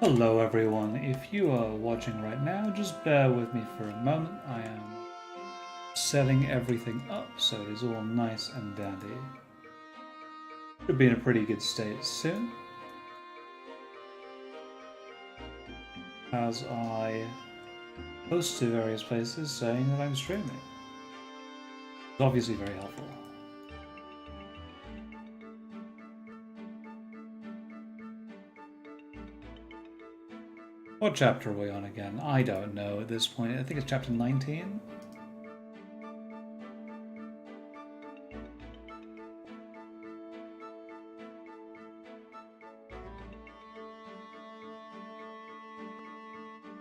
Hello everyone, if you are watching right now, just bear with me for a moment. I am setting everything up so it is all nice and dandy. Should be in a pretty good state soon, as I post to various places saying that I'm streaming. It's obviously very helpful. What chapter are we on again? I don't know at this point. I think it's chapter 19.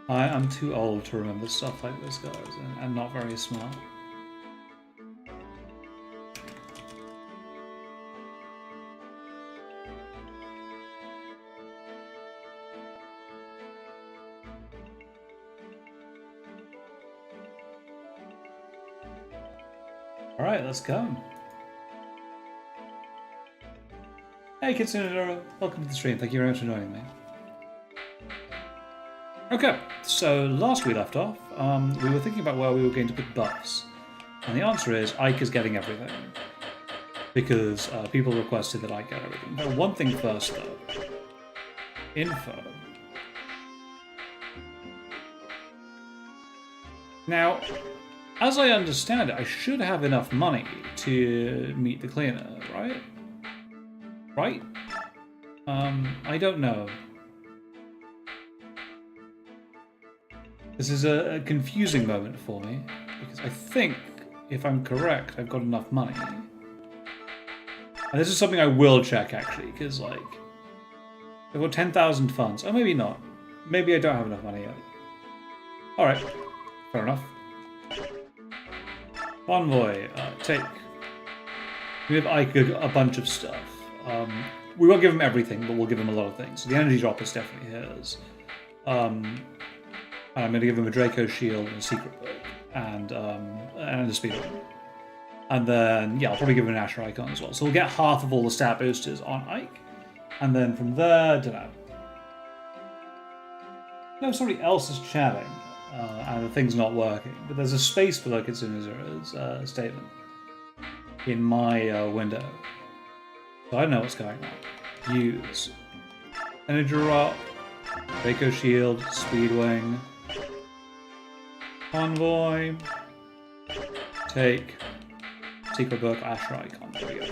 I'm too old to remember stuff like this, guys, and not very smart. Alright, let's go. Hey Kitsune, welcome to the stream. Thank you very much for joining me. Okay, so last we left off, we were thinking about where we were going to put buffs. And the answer is Ike is getting everything. Because people requested that I get everything. But one thing first though. Info. Now, as I understand it, I should have enough money to meet the cleaner, right? Right? I don't know. This is a confusing moment for me, because I think, if I'm correct, I've got enough money. And this is something I will check, actually, because, like, I've got 10,000 funds. Oh, maybe not. Maybe I don't have enough money yet. Alright, fair enough. Convoy, take. We have Ike a bunch of stuff. We won't give him everything, but we'll give him a lot of things. So the energy drop is definitely his. I'm going to give him a Draco shield and a secret book, and a speed one. And then, yeah, I'll probably give him an Asher icon as well. So we'll get half of all the stat boosters on Ike. And then from there, I don't know. No, somebody else is chatting. And the thing's not working. But there's a space below Kitsune's statement in my window. So I don't know what's going on. Use. Energy drop, Draco shield, Speedwing, Convoy, take, secret book, Asher icon. There we go.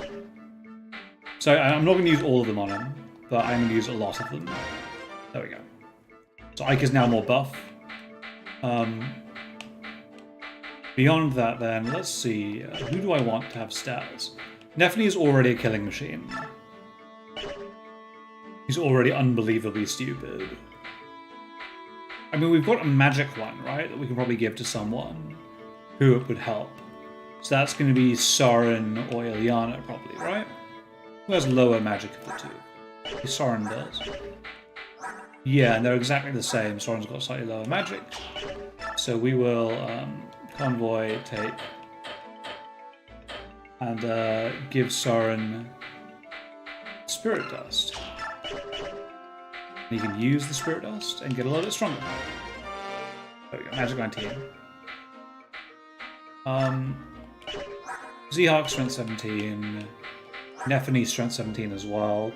So I'm not going to use all of them on him, but I'm going to use a lot of them. There we go. So Ike is now more buff. Beyond that then, let's see, who do I want to have stats? Nephany is already a killing machine. He's already unbelievably stupid. I mean, we've got a magic one, right, that we can probably give to someone who it would help. So that's going to be Soren or Ilyana, probably, right? Who has lower magic of the two? Soren does. Yeah, and they're exactly the same. Soren's got slightly lower magic. So we will Convoy, take, and give Soren Spirit Dust. And you can use the Spirit Dust and get a little bit stronger. There we go, Magic 19. Zehawk, Strength 17. Nephany, Strength 17 as well.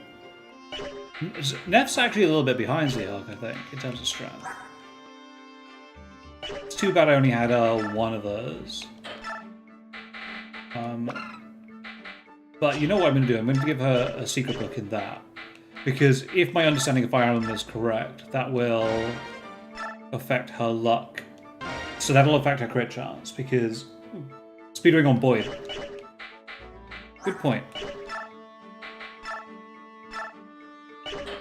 Neph's actually a little bit behind Zehawk, I think, in terms of strength. It's too bad I only had one of those. But you know what I'm going to do? I'm going to give her a secret book in that. Because if my understanding of Fire Emblem is correct, that will affect her luck. So that'll affect her crit chance, because... Speedwing on Boyd. Good point.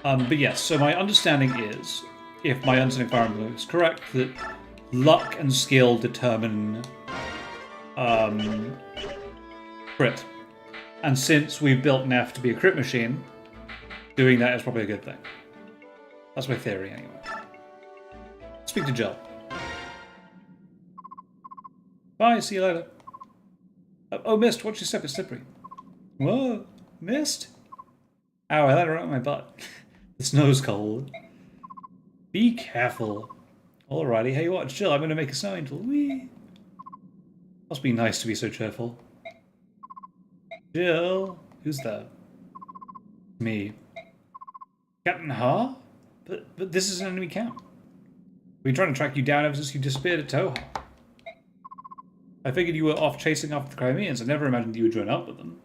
But yes, so my understanding is, if my understanding of Fire Emblem is correct, that luck and skill determine crit. And since we've built Neph to be a crit machine, doing that is probably a good thing. That's my theory, anyway. Speak to Jill. Bye, see you later. Oh, Mist, watch your step, it's slippery. Whoa, Mist? Ow, I let her out of my butt. The snow's cold. Be careful. Alrighty, hey what, chill, I'm gonna make a sound. Whee! Must be nice to be so cheerful. Jill? Who's there? Me. Captain Ha? But this is an enemy camp. We've been trying to track you down ever since you disappeared at Toha. I figured you were off chasing after the Crimeans. I never imagined you would join up with them.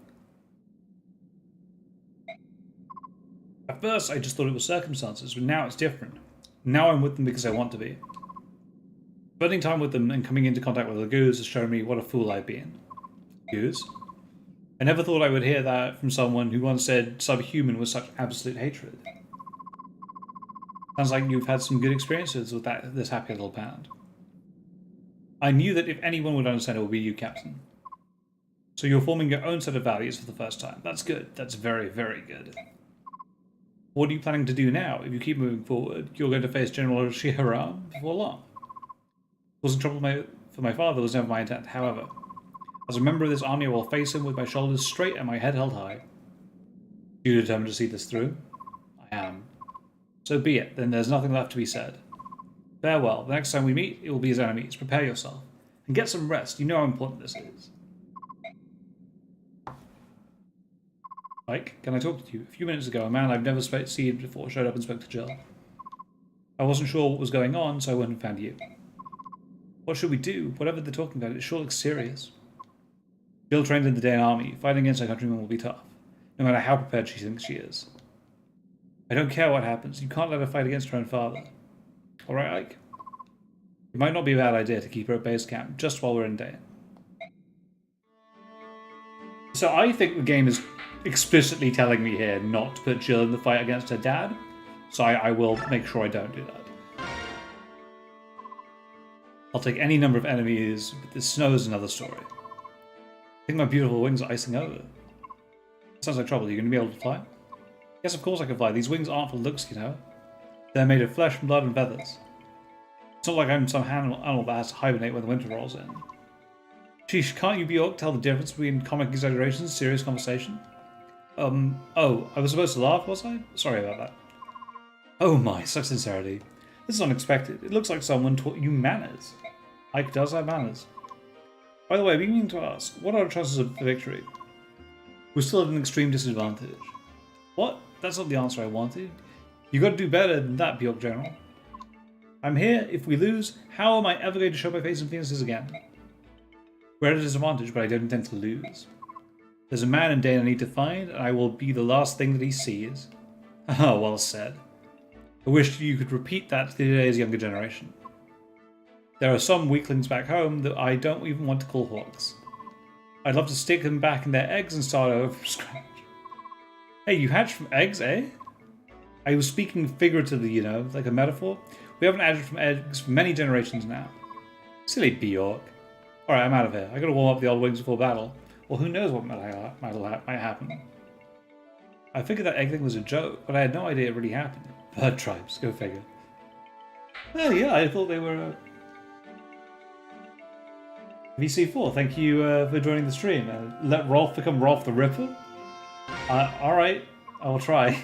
At first, I just thought it was circumstances, but now it's different. Now I'm with them because I want to be. Spending time with them and coming into contact with the Goose has shown me what a fool I've been. Goose? I never thought I would hear that from someone who once said subhuman was such absolute hatred. Sounds like you've had some good experiences with this happy little pound. I knew that if anyone would understand, it would be you, Captain. So you're forming your own set of values for the first time. That's good. That's very, very good. What are you planning to do now? If you keep moving forward, you're going to face General Shiharam before long. Causing trouble for my father was never my intent, however. As a member of this army, I will face him with my shoulders straight and my head held high. Are you determined to see this through? I am. So be it, then there's nothing left to be said. Farewell. The next time we meet, it will be as enemies. Prepare yourself. And get some rest. You know how important this is. Mike, can I talk to you? A few minutes ago, a man I've never seen before showed up and spoke to Jill. I wasn't sure what was going on, so I went and found you. What should we do? Whatever they're talking about, it sure looks serious. Jill trained in the Daen army. Fighting against her countrymen will be tough, no matter how prepared she thinks she is. I don't care what happens. You can't let her fight against her own father. Alright, Ike? It might not be a bad idea to keep her at base camp, just while we're in Daen. So I think the game is explicitly telling me here not to put Jill in the fight against her dad, so I will make sure I don't do that. I'll take any number of enemies, but the snow is another story. I think my beautiful wings are icing over. Sounds like trouble. Are you going to be able to fly? Yes, of course I can fly. These wings aren't for looks, you know. They're made of flesh, blood, and feathers. It's not like I'm some animal that has to hibernate when the winter rolls in. Sheesh, can't you, Bjork, tell the difference between comic exaggeration and serious conversation? Oh, I was supposed to laugh, was I? Sorry about that. Oh my, such sincerity. This is unexpected. It looks like someone taught you manners. Ike does have manners. By the way, I've been meaning to ask, what are our chances of victory? We're still at an extreme disadvantage. What? That's not the answer I wanted. You got to do better than that, Bjork General. I'm here. If we lose, how am I ever going to show my face in Phoenix's again? We're at a disadvantage, but I don't intend to lose. There's a man in Daen I need to find, and I will be the last thing that he sees. Oh, well said. I wish you could repeat that to today's younger generation. There are some weaklings back home that I don't even want to call hawks. I'd love to stick them back in their eggs and start over from scratch. Hey, you hatched from eggs, eh? I was speaking figuratively, you know, like a metaphor. We haven't hatched from eggs for many generations now. Silly Bjork. Alright, I'm out of here. I gotta warm up the old wings before battle. Or who knows what might happen. I figured that egg thing was a joke, but I had no idea it really happened. Bird tribes, go figure. Well, yeah, I thought they were... VC4, thank you for joining the stream. Let Rolf become Rolf the Ripper? Alright, I will try.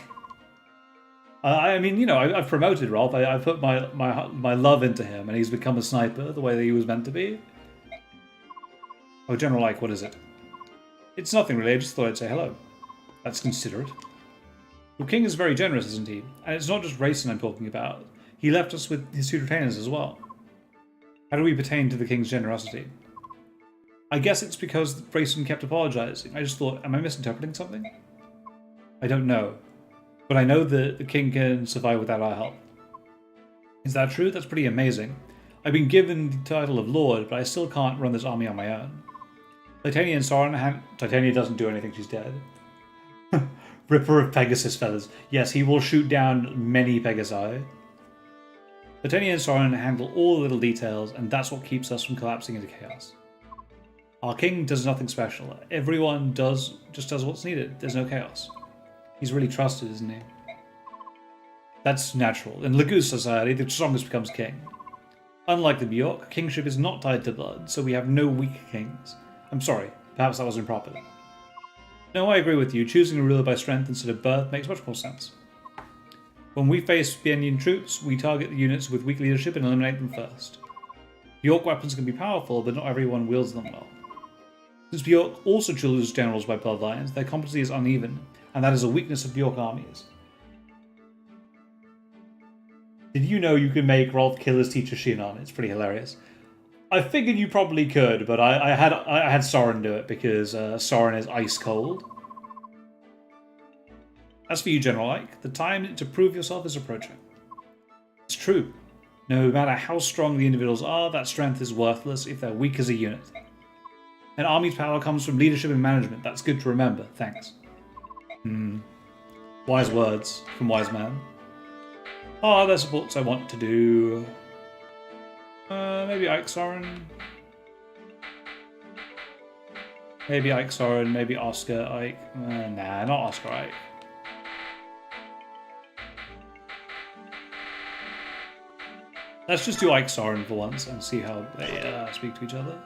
I mean, you know, I've promoted Rolf. I put my love into him, and he's become a sniper the way that he was meant to be. Oh, General Ike, what is it? It's nothing really, I just thought I'd say hello. That's considerate. Your king is very generous, isn't he? And it's not just Rayson I'm talking about. He left us with his two retainers as well. How do we pertain to the king's generosity? I guess it's because Rayson kept apologizing. I just thought, am I misinterpreting something? I don't know. But I know that the king can survive without our help. Is that true? That's pretty amazing. I've been given the title of Lord, but I still can't run this army on my own. Titania and Sauron Titania doesn't do anything, she's dead. Ripper of Pegasus feathers. Yes, he will shoot down many Pegasi. Titania and Sauron handle all the little details, and that's what keeps us from collapsing into chaos. Our king does nothing special. Everyone just does what's needed. There's no chaos. He's really trusted, isn't he? That's natural. In Lagoose society, the strongest becomes king. Unlike the Bjork, kingship is not tied to blood, so we have no weak kings. I'm sorry, perhaps that was improper. No, I agree with you. Choosing a ruler by strength instead of birth makes much more sense. When we face Bienian troops, we target the units with weak leadership and eliminate them first. Bjork weapons can be powerful, but not everyone wields them well. Since Bjork also chooses generals by bloodlines, their competency is uneven, and that is a weakness of Bjork armies. Did you know you can make Rolf kill his teacher Shinon? It's pretty hilarious. I figured you probably could, but I had Soren do it because Soren is ice cold. As for you, General Ike, the time to prove yourself is approaching. It's true. No matter how strong the individuals are, that strength is worthless if they're weak as a unit. An army's power comes from leadership and management. That's good to remember. Thanks. Wise words from Wise Man. Oh, there's supports I want to do. Maybe Ike Soren. Maybe Ike Soren, maybe Oscar Ike. Nah, not Oscar Ike. Let's just do Ike Soren for once and see how they speak to each other.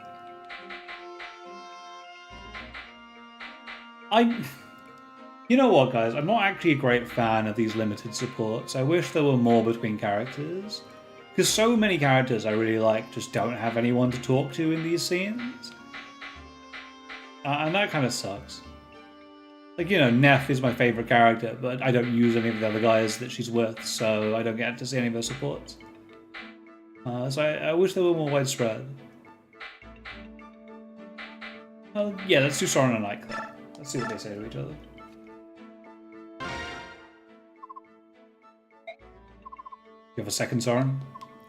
You know what, guys? I'm not actually a great fan of these limited supports. I wish there were more between characters. Because so many characters I really like just don't have anyone to talk to in these scenes. And that kind of sucks. Like, you know, Neff is my favourite character, but I don't use any of the other guys that she's with, so I don't get to see any of her supports. So I wish they were more widespread. Yeah, let's do Soren and Ike there. Let's see what they say to each other. You have a second, Soren?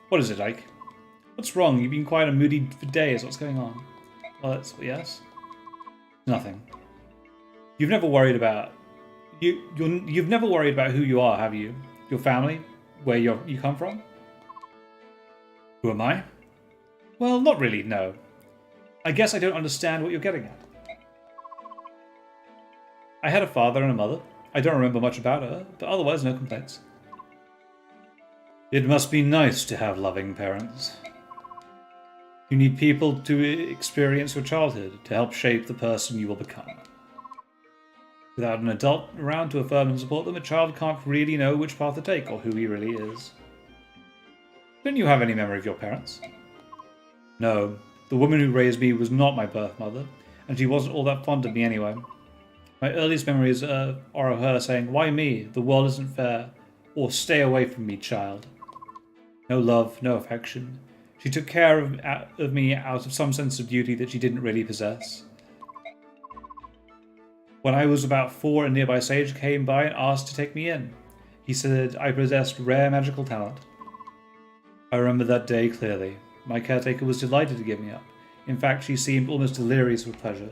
What is it, Ike? What's wrong? You've been quite moody for days. What's going on? Well, that's yes. Nothing. You've never worried about you've never worried about who you are, have you? Your family, where you come from? Who am I? Well, not really. No. I guess I don't understand what you're getting at. I had a father and a mother. I don't remember much about her, but otherwise, no complaints. It must be nice to have loving parents. You need people to experience your childhood to help shape the person you will become. Without an adult around to affirm and support them, a child can't really know which path to take or who he really is. Don't you have any memory of your parents? No. The woman who raised me was not my birth mother, and she wasn't all that fond of me anyway. My earliest memories are of her saying, "Why me? The world isn't fair," or "Stay away from me, child." No love, no affection. She took care of me out of some sense of duty that she didn't really possess. When I was about 4, a nearby sage came by and asked to take me in. He said I possessed rare magical talent. I remember that day clearly. My caretaker was delighted to give me up. In fact, she seemed almost delirious with pleasure.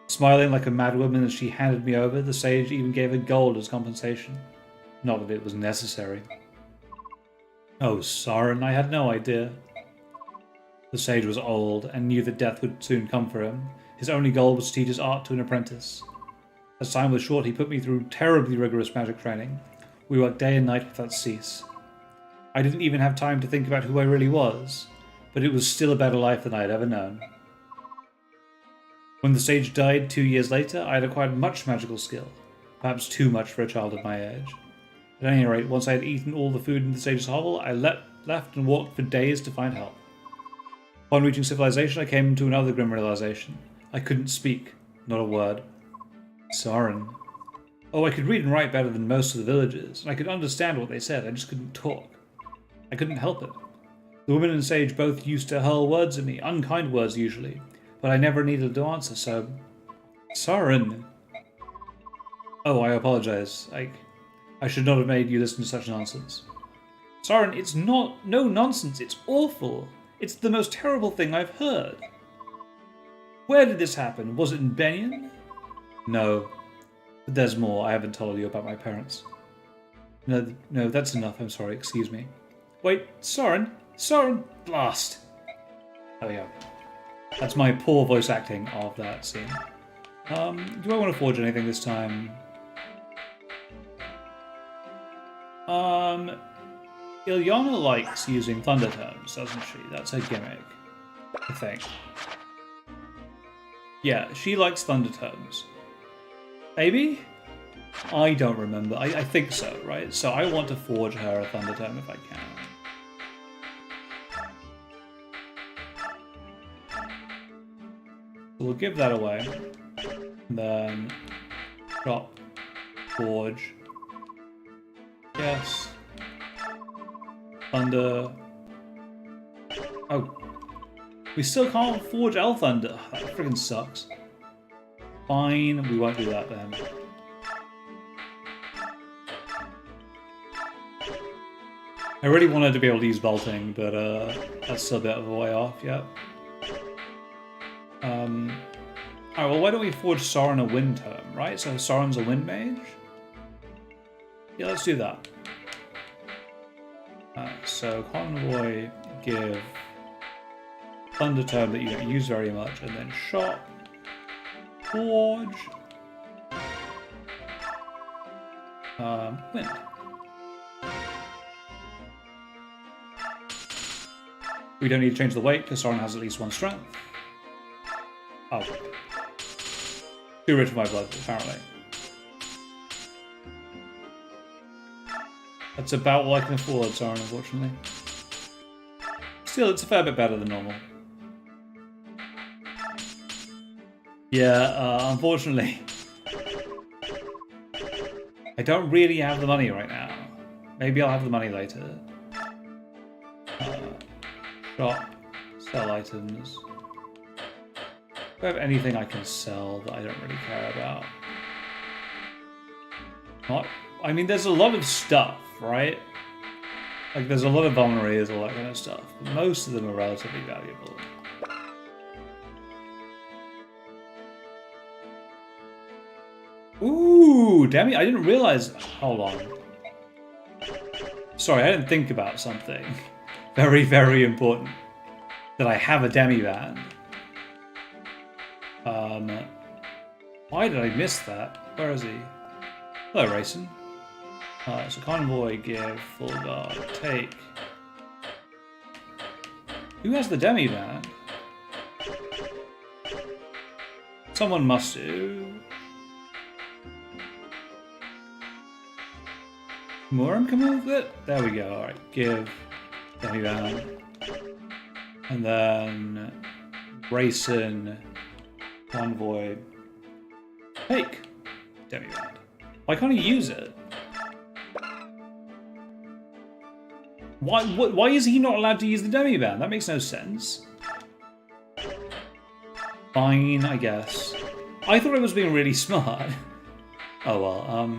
Smiling like a madwoman as she handed me over, the sage even gave her gold as compensation. Not that it was necessary. Oh, Soren, I had no idea. The sage was old and knew that death would soon come for him. His only goal was to teach his art to an apprentice. As time was short, he put me through terribly rigorous magic training. We worked day and night without cease. I didn't even have time to think about who I really was, but it was still a better life than I had ever known. When the sage died 2 years later, I had acquired much magical skill, perhaps too much for a child of my age. At any rate, once I had eaten all the food in the sage's hovel, I left and walked for days to find help. Upon reaching civilization, I came to another grim realization. I couldn't speak, not a word. Soren. Oh, I could read and write better than most of the villagers, and I could understand what they said, I just couldn't talk. I couldn't help it. The woman and sage both used to hurl words at me, unkind words usually, but I never needed to answer, so... Soren! Oh, I apologize. I should not have made you listen to such nonsense. Soren, it's no nonsense, it's awful. It's the most terrible thing I've heard. Where did this happen? Was it in Benyon? No. But there's more. I haven't told you about my parents. No, that's enough. I'm sorry. Excuse me. Wait, Soren? Soren! Blast! There we go. That's my poor voice acting of that scene. Do I want to forge anything this time? Ilyana likes using thunder terms, doesn't she? That's her gimmick, I think. Yeah, she likes thunder terms. Maybe? I don't remember. I think so, right? So I want to forge her a Thunder Tome if I can. So we'll give that away. And then drop, forge. Yes. Thunder. Oh. We still can't forge Thunder. That friggin' sucks. Fine, we won't do that then. I really wanted to be able to use bolting, but that's still a bit of a way off, yep. Alright, well why don't we forge Soren a wind term, right? So Soren's a wind mage? Yeah, let's do that. So Convoy, give Thunder term that you don't use very much, and then shot, forge, wind. We don't need to change the weight because Soren has at least 1 strength. Oh. Too rich for my blood, apparently. That's about all I can afford, Soren, unfortunately. Still, it's a fair bit better than normal. Yeah, unfortunately. I don't really have the money right now. Maybe I'll have the money later. Shop, sell items. Do I have anything I can sell that I don't really care about? I mean, there's a lot of stuff, right? Like, there's a lot of vulneraries, all that kind of stuff. But most of them are relatively valuable. Ooh, damn it, I didn't realize. Hold on. Sorry, I didn't think about something. Very, very important. That I have a demi-band. Why did I miss that? Where is he? Hello, Racing. So Convoy, give, full guard, take. Who has the demi-band? Someone must do. Moram come with it? There we go, alright, give. Demi-band. And then Racing, Convoy, take demi-band. Why can't he use it? Why is he not allowed to use the demi-band? That makes no sense. Fine, I guess. I thought I was being really smart. Oh well,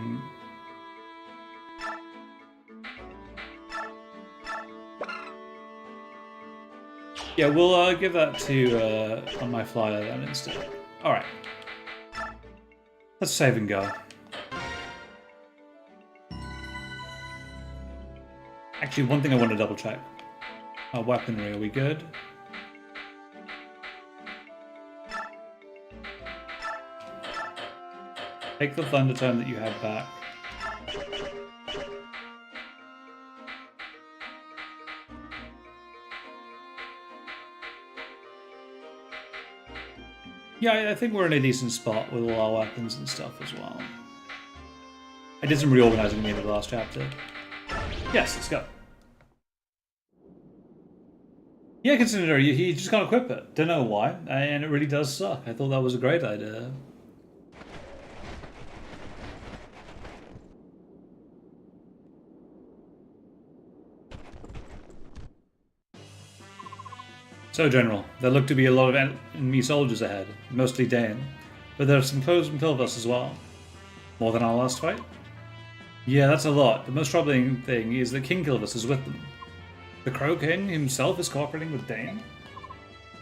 yeah, we'll give that to on my flyer then instead. Alright. Let's save and go. Actually, one thing I want to double check. Our weaponry, are we good? Take the Thunder Tome that you had back. Yeah, I think we're in a decent spot with all our weapons and stuff as well. I did some reorganizing at the end of the last chapter. Yes, let's go. Yeah, consider you just can't equip it. Don't know why, and it really does suck. I thought that was a great idea. So, General, there look to be a lot of enemy soldiers ahead, mostly Dane, but there are some foes from Kilvus as well. More than our last fight? Yeah, that's a lot. The most troubling thing is that King Kilvus is with them. The Crow King himself is cooperating with Dane?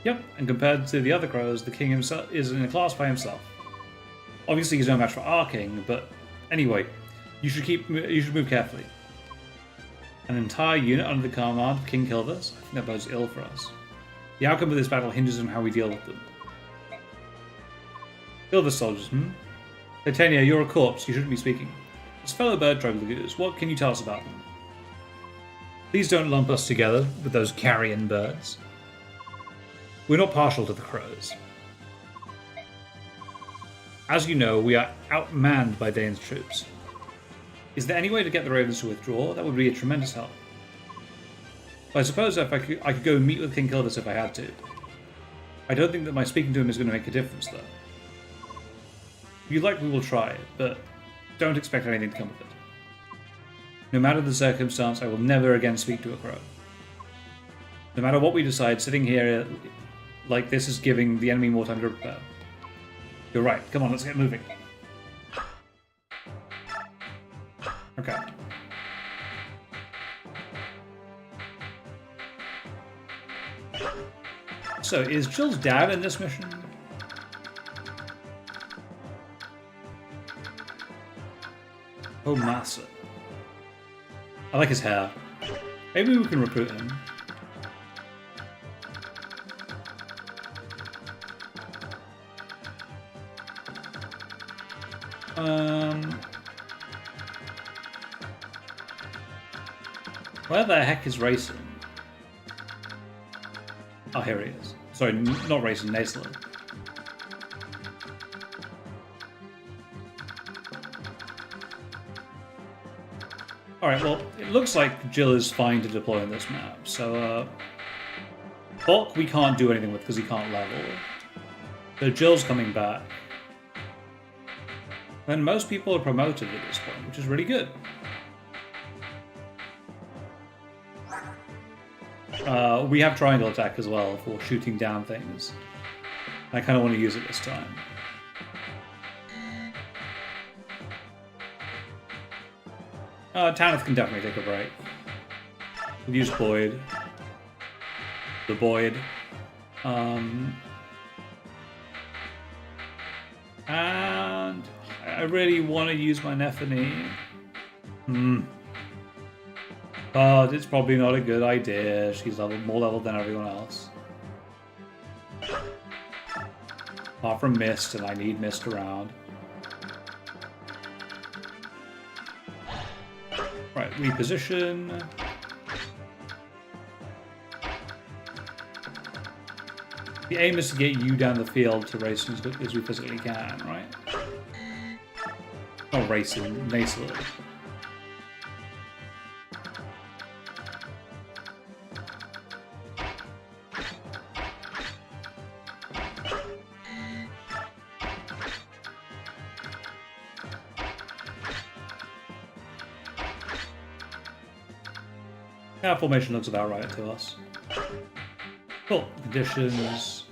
Yep, and compared to the other crows, the king himself is in a class by himself. Obviously he's no match for our king, but anyway, you should move carefully. An entire unit under the command of King Kilvus? I think that bodes ill for us. The outcome of this battle hinges on how we deal with them. Kilvus soldiers, Titania, you're a corpse, you shouldn't be speaking. As fellow bird troglodytes, what can you tell us about them? Please don't lump us together with those carrion birds. We're not partial to the crows. As you know, we are outmanned by Dane's troops. Is there any way to get the Ravens to withdraw? That would be a tremendous help. I suppose if I could go meet with King Kildis if I had to. I don't think that my speaking to him is going to make a difference, though. If you'd like, we will try, but don't expect anything to come of it. No matter the circumstance, I will never again speak to a crow. No matter what we decide, sitting here like this is giving the enemy more time to prepare. You're right. Come on, let's get moving. Okay. So, is Jill's dad in this mission? Oh, Massa. I like his hair. Maybe we can recruit him. Where the heck is Racing? Oh, here he is. Sorry, not Racing, Nasler. Alright, well, it looks like Jill is fine to deploy on this map, so, Bulk we can't do anything with because he can't level. So Jill's coming back. Then most people are promoted at this point, which is really good. We have triangle attack as well for shooting down things. I kind of want to use it this time. Tanith can definitely take a break. We'll use Boyd. The Boyd. And I really want to use my Nephany. But it's probably not a good idea. She's more leveled than everyone else. Apart from Mist, and I need Mist around. Right, reposition. The aim is to get you down the field to race as we physically can, right? Not racing, Nasler. Yeah, formation looks about right to us. Cool. Conditions.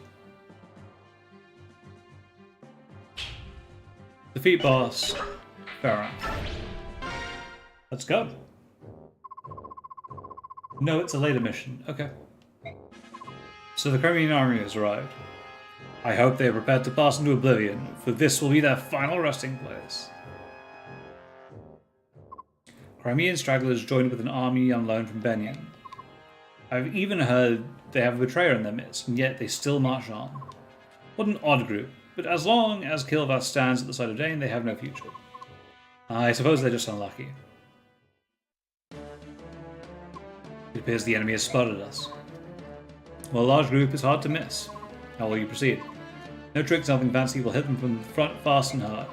Defeat boss. Fair enough. Let's go. No, it's a later mission. Okay. So the Crimean army has arrived. I hope they are prepared to pass into oblivion, for this will be their final resting place. Crimean stragglers joined with an army on loan from Benyon. I've even heard they have a betrayer in their midst, and yet they still march on. What an odd group, but as long as Kilvath stands at the side of Dane, they have no future. I suppose they're just unlucky. It appears the enemy has spotted us. While a large group is hard to miss. How will you proceed? No tricks, nothing fancy, will hit them from the front fast and hard.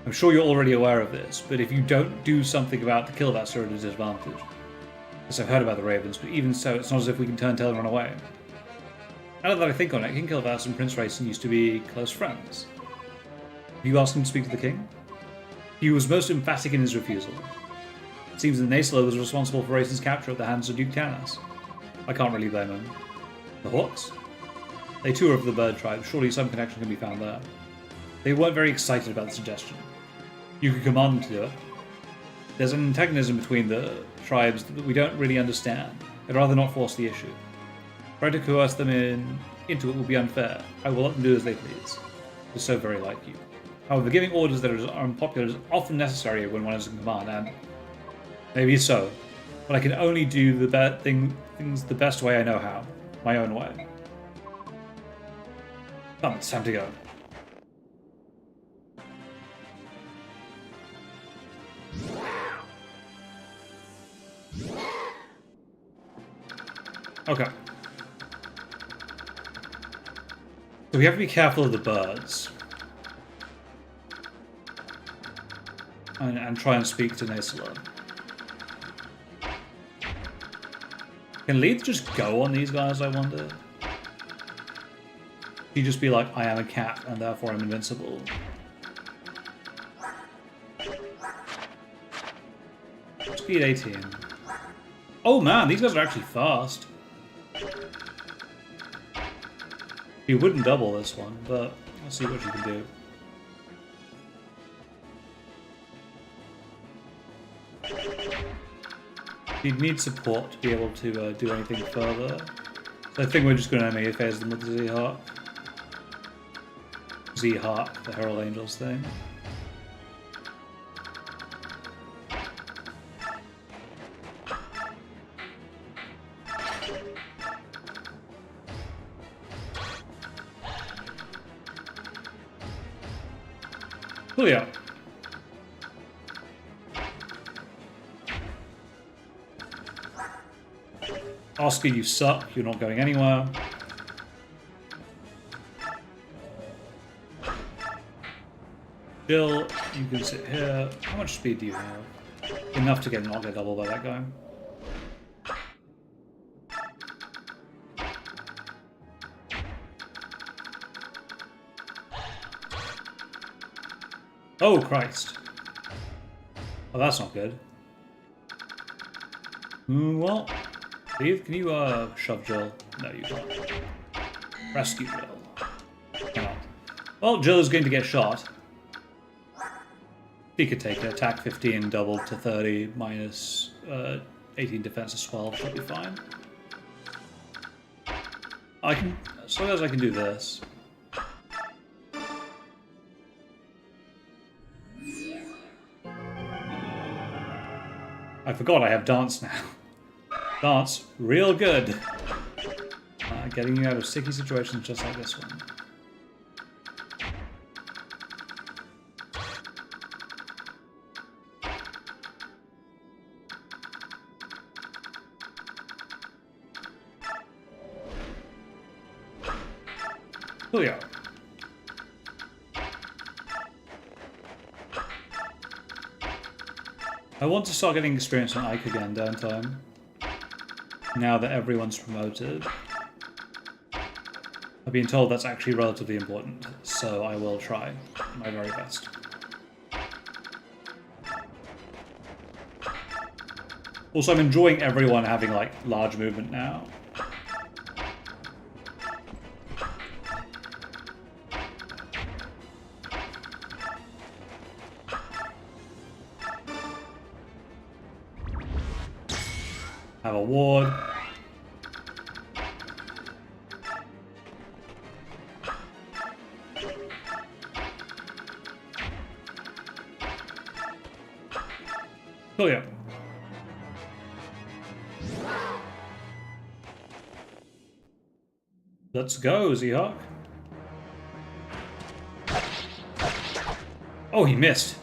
I'm sure you're already aware of this, but if you don't do something about the Kilvaths, you're at a disadvantage. Yes, I've heard about the Ravens, but even so, it's not as if we can turn tail and run away. Now that I think on it, King Kilvath and Prince Racing used to be close friends. Have you asked him to speak to the king? He was most emphatic in his refusal. It seems that Naslo was responsible for Racing's capture at the hands of Duke Tanas. I can't really blame him. The Hawks? They too are of the bird tribe, surely some connection can be found there. They weren't very excited about the suggestion. You could command them to do it. There's an antagonism between the tribes that we don't really understand. I'd rather not force the issue. Trying to coerce them into it will be unfair. I will let them do as they please. They're so very like you. However, giving orders that are unpopular is often necessary when one is in command, and maybe so. But I can only do the things the best way I know how. My own way. Come, it's time to go. Okay. So we have to be careful of the birds. and try and speak to Nisla. Can Leith just go on these guys, I wonder? He'd just be like, I am a cat, and therefore I'm invincible. Speed 18. Oh man, these guys are actually fast. He wouldn't double this one, but let's see what you can do. He'd need support to be able to do anything further. So I think we're just going to make phase them with the Z-Hawk. Z-Hawk, the Herald Angels thing. Julio. Oscar, you suck. You're not going anywhere. Jill, you can sit here. How much speed do you have? Enough to not get doubled by that guy. Oh, Christ. Oh, that's not good. Well, Steve, can you shove Jill? No, you can't. Rescue Jill. Cannot. Well, Jill is going to get shot. He could take it. Attack 15, doubled to 30, minus 18 defense is 12. Should be fine. I can, as long as I can do this. I forgot I have dance now. Dance, real good. Getting you out of sticky situations just like this one. Julio. I want to start getting experience on Ike again, don't I? Now that everyone's promoted. I've been told that's actually relatively important, so I will try my very best. Also, I'm enjoying everyone having, like, large movement now. Have a ward. Oh yeah. Let's go, Z-Hawk. Oh, he missed.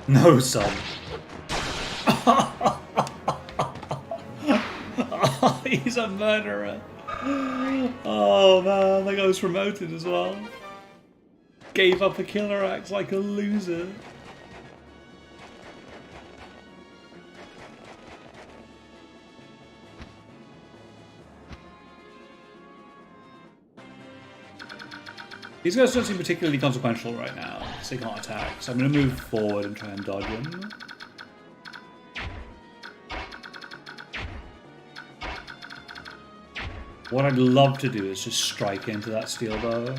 No, son. He's a murderer. Oh man, that guy was promoted as well. Gave up a killer axe like a loser. These guys don't seem particularly consequential right now, because they can't attack, so I'm going to move forward and try and dodge them. What I'd love to do is just strike into that steel bow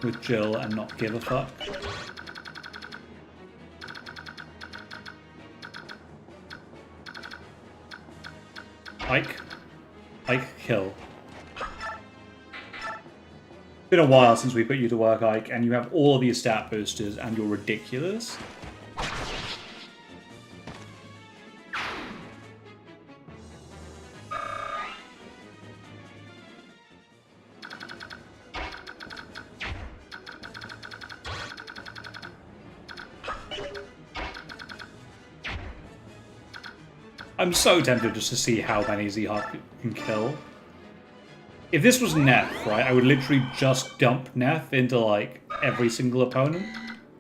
with Jill and not give a fuck. Ike, kill. Been a while since we put you to work, Ike, and you have all of these stat boosters and you're ridiculous. I'm so tempted just to see how many Z-Hawk can kill. If this was Neff, right, I would literally just dump Neff into, like, every single opponent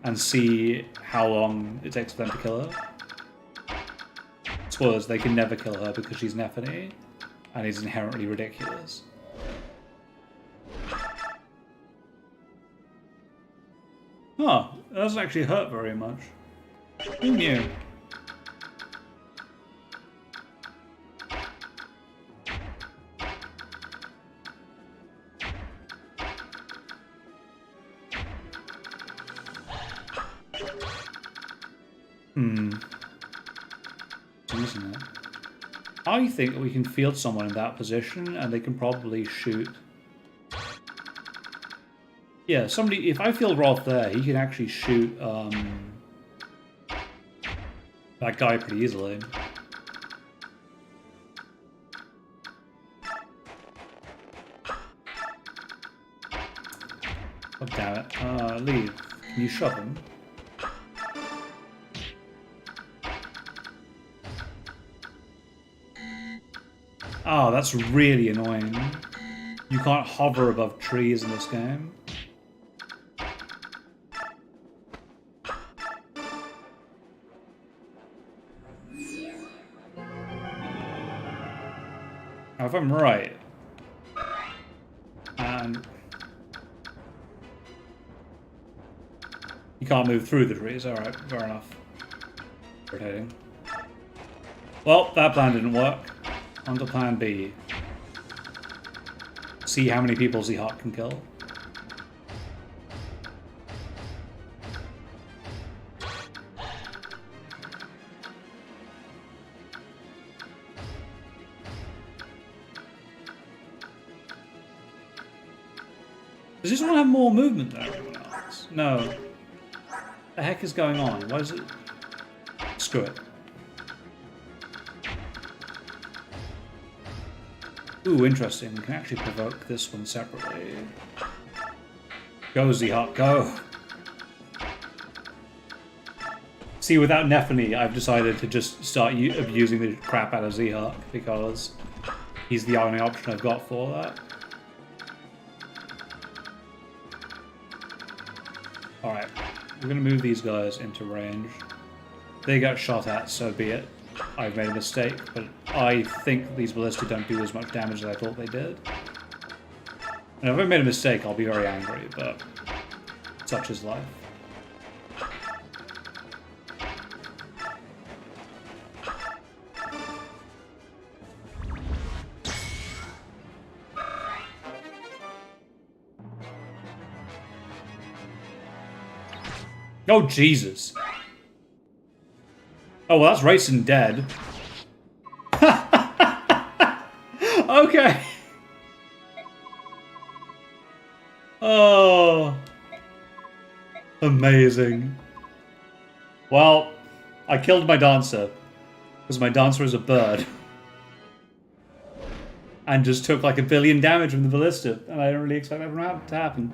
and see how long it takes for them to kill her. Spoilers, they can never kill her because she's Nephany, and is inherently ridiculous. Huh, it doesn't actually hurt very much. Who knew? Isn't it? I think we can field someone in that position and they can probably shoot. Yeah, somebody, if I field Roth there, he can actually shoot that guy pretty easily. Oh, damn it. Leave. Can you shove him? Oh, that's really annoying. You can't hover above trees in this game. Now, if I'm right, and you can't move through the trees, alright, fair enough. Irritating. Well, that plan didn't work. On to plan B. See how many people Z-Hawk can kill. Does this one have more movement than everyone else? No. What the heck is going on? Why is it... Screw it. Ooh, interesting. We can actually provoke this one separately. Go, Z-Hawk, go! See, without Nephany, I've decided to just start abusing the crap out of Z-Hawk, because he's the only option I've got for that. Alright, we're going to move these guys into range. They got shot at, so be it. I've made a mistake, but I think these ballistas don't do as much damage as I thought they did. And if I made a mistake, I'll be very angry, but such is life. Oh, Jesus. Oh, well, that's Racing dead. Okay. Oh. Amazing. Well, I killed my dancer. Because my dancer is a bird. And just took like 1 billion damage from the ballista. And I don't really expect that to happen.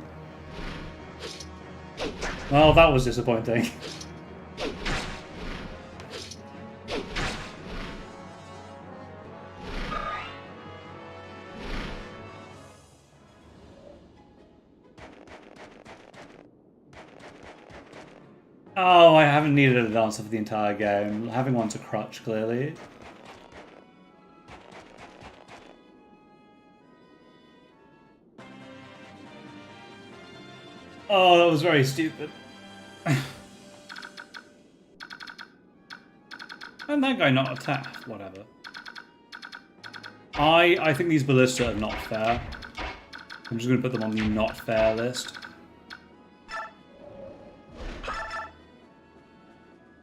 Well, that was disappointing. Oh, I haven't needed a dancer for the entire game. Having one's a crutch, clearly. Oh, that was very stupid. And that guy not attacked. Whatever. I think these ballista are not fair. I'm just going to put them on the not fair list.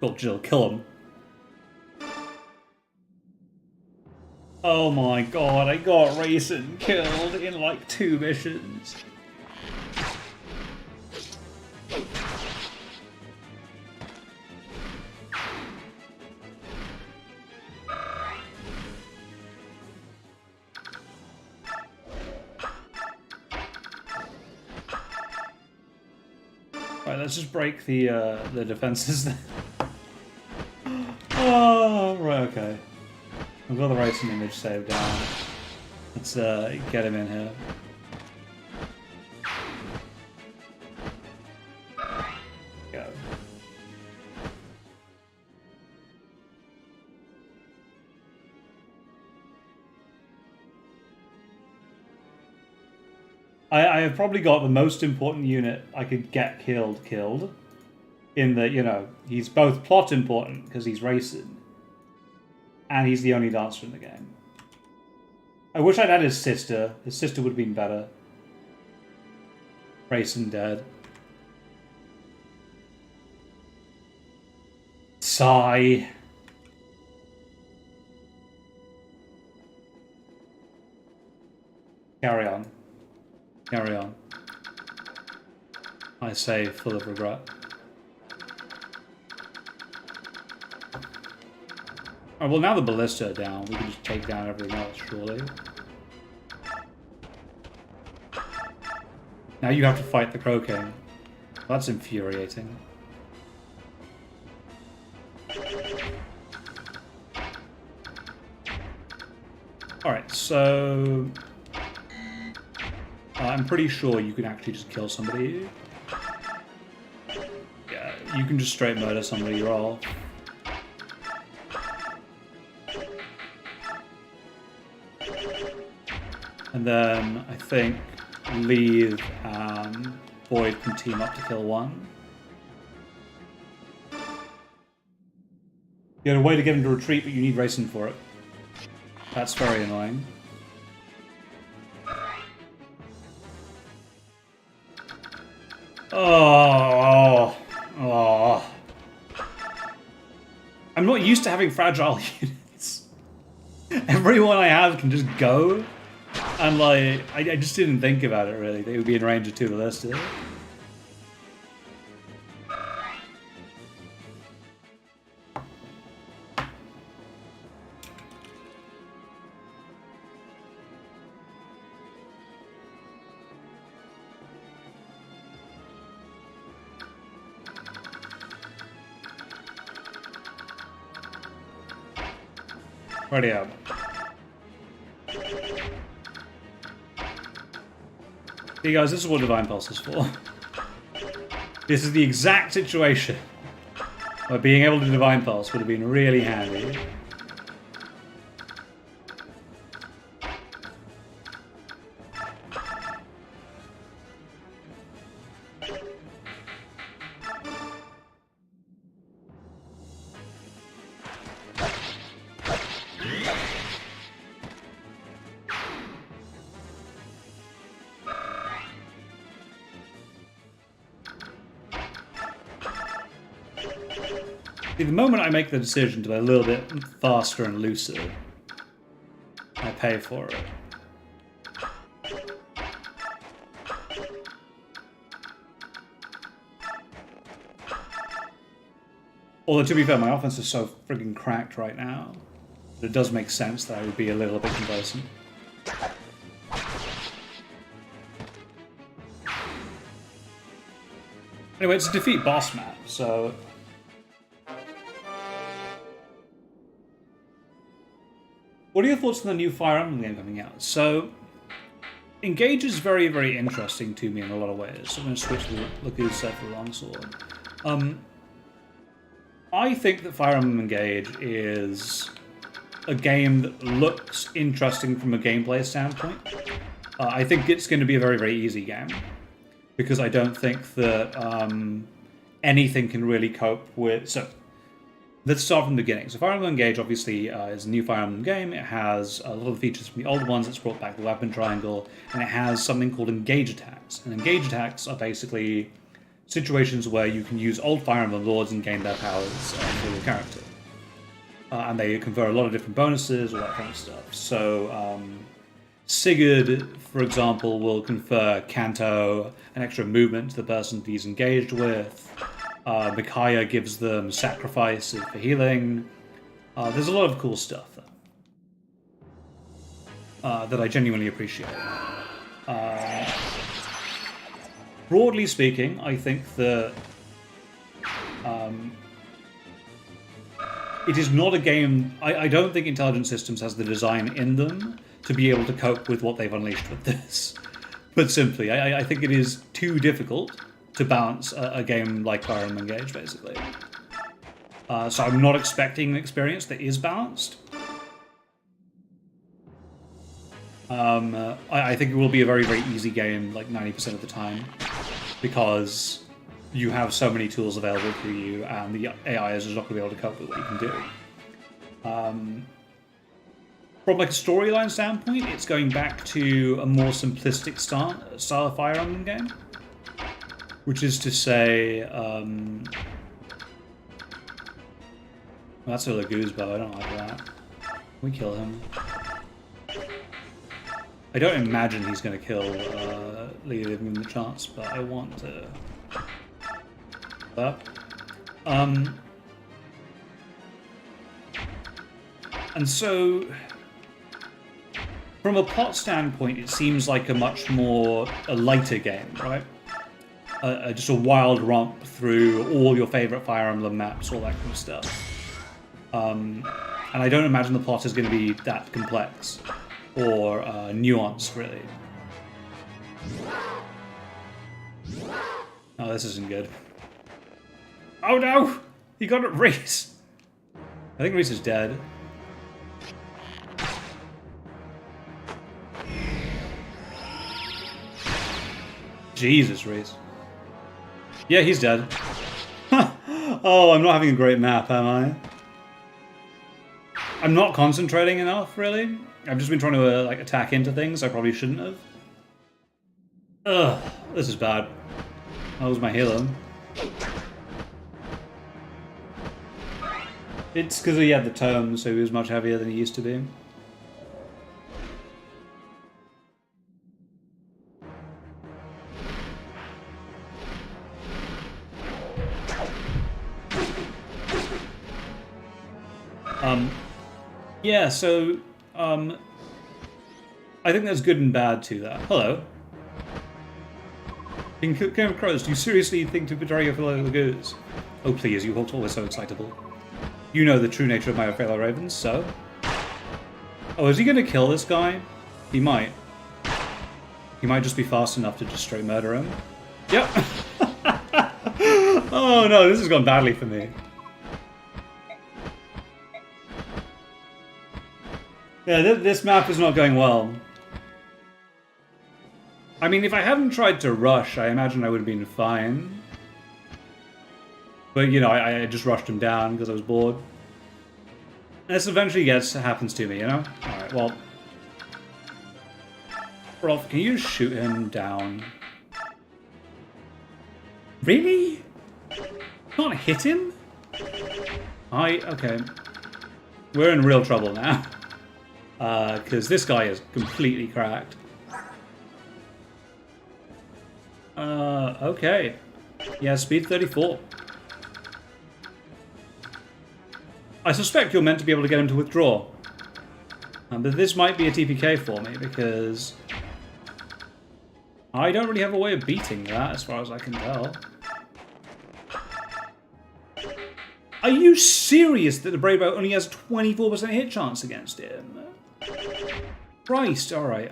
Well, Jill, kill him. Oh my god, I got Racing killed in like 2 missions. Right, let's just break the defenses. Oh, right, okay. I've got the racing image saved down. Let's get him in here. Go. I have probably got the most important unit I could get killed. In that, you know, he's both plot important because he's racing, and he's the only dancer in the game. I wish I'd had his sister. His sister would have been better. Racing dead. Sigh. Carry on. Carry on. I say, full of regret. Oh, well, now the ballista are down, we can just take down everything else, surely. Now you have to fight the Crow King. That's infuriating. Alright, so... I'm pretty sure you can actually just kill somebody. Yeah, you can just straight murder somebody, you're all. And then, I think, Leave and Boyd can team up to kill one. You had a way to get him to retreat, but you need racing for it. That's very annoying. Oh. I'm not used to having fragile units. Everyone I have can just go. And like, I just didn't think about it really. They would be in range of 2 ballistas. Ready up. Hey guys, this is what Divine Pulse is for. This is the exact situation where being able to Divine Pulse would have been really handy. The moment I make the decision to be a little bit faster and looser, I pay for it. Although, to be fair, my offense is so friggin' cracked right now that it does make sense that I would be a little bit complacent. Anyway, it's a defeat boss map, so... What are your thoughts on the new Fire Emblem game coming out? So, Engage is very, very interesting to me in a lot of ways. So I'm going to switch to look who's set for the longsword. I think that Fire Emblem Engage is a game that looks interesting from a gameplay standpoint. I think it's going to be a very, very easy game. Because I don't think that anything can really cope with... So, let's start from the beginning. So Fire Emblem Engage obviously is a new Fire Emblem game. It has a lot of the features from the old ones. It's brought back the weapon triangle, and it has something called engage attacks. And engage attacks are basically situations where you can use old Fire Emblem lords and gain their powers for your character. And they confer a lot of different bonuses, all that kind of stuff. So Sigurd, for example, will confer Kanto, an extra movement to the person that he's engaged with. Micaiah gives them sacrifice for healing. There's a lot of cool stuff that I genuinely appreciate. Broadly speaking, I think that it is not a game... I don't think Intelligent Systems has the design in them to be able to cope with what they've unleashed with this. But simply, I think it is too difficult to balance a game like Fire Emblem Engage, basically. So I'm not expecting an experience that is balanced. I think it will be a very, very easy game, like 90% of the time, because you have so many tools available to you, and the AI is just not going to be able to cope with what you can do. From like a storyline standpoint, it's going back to a more simplistic style of Fire Emblem game, which is to say, that's a Lagoo's bow. I don't like that. Can we kill him? I don't imagine he's going to kill Lee, giving him the chance, but I want to. And so, from a plot standpoint, it seems like a lighter game, right? Just a wild romp through all your favorite Fire Emblem maps, all that kind of stuff. And I don't imagine the plot is going to be that complex or nuanced, really. Oh, this isn't good. Oh no! He got it, Reese! I think Reese is dead. Jesus, Reese. Yeah, he's dead. Oh, I'm not having a great map, am I? I'm not concentrating enough, really. I've just been trying to like attack into things I probably shouldn't have. Ugh, this is bad. That was my healer. It's because he had the tome, so he was much heavier than he used to be. Yeah, so, I think there's good and bad to that. Hello. King of Crows, do you seriously think to betray your fellow Lagoos? Oh please, you hold always so excitable. You know the true nature of my fellow Ravens, so? Oh, is he gonna kill this guy? He might. He might just be fast enough to just straight murder him. Yep! Oh no, this has gone badly for me. Yeah, this map is not going well. I mean, if I hadn't tried to rush, I imagine I would have been fine. But, you know, I just rushed him down because I was bored. This eventually happens to me, you know? Alright, well. Rolf, can you shoot him down? Really? Can't hit him? Okay. We're in real trouble now. Because this guy is completely cracked. Okay. Yeah, speed 34. I suspect you're meant to be able to get him to withdraw. But this might be a TPK for me, because I don't really have a way of beating that, as far as I can tell. Are you serious that the Bravo only has 24% hit chance against him? Christ, alright,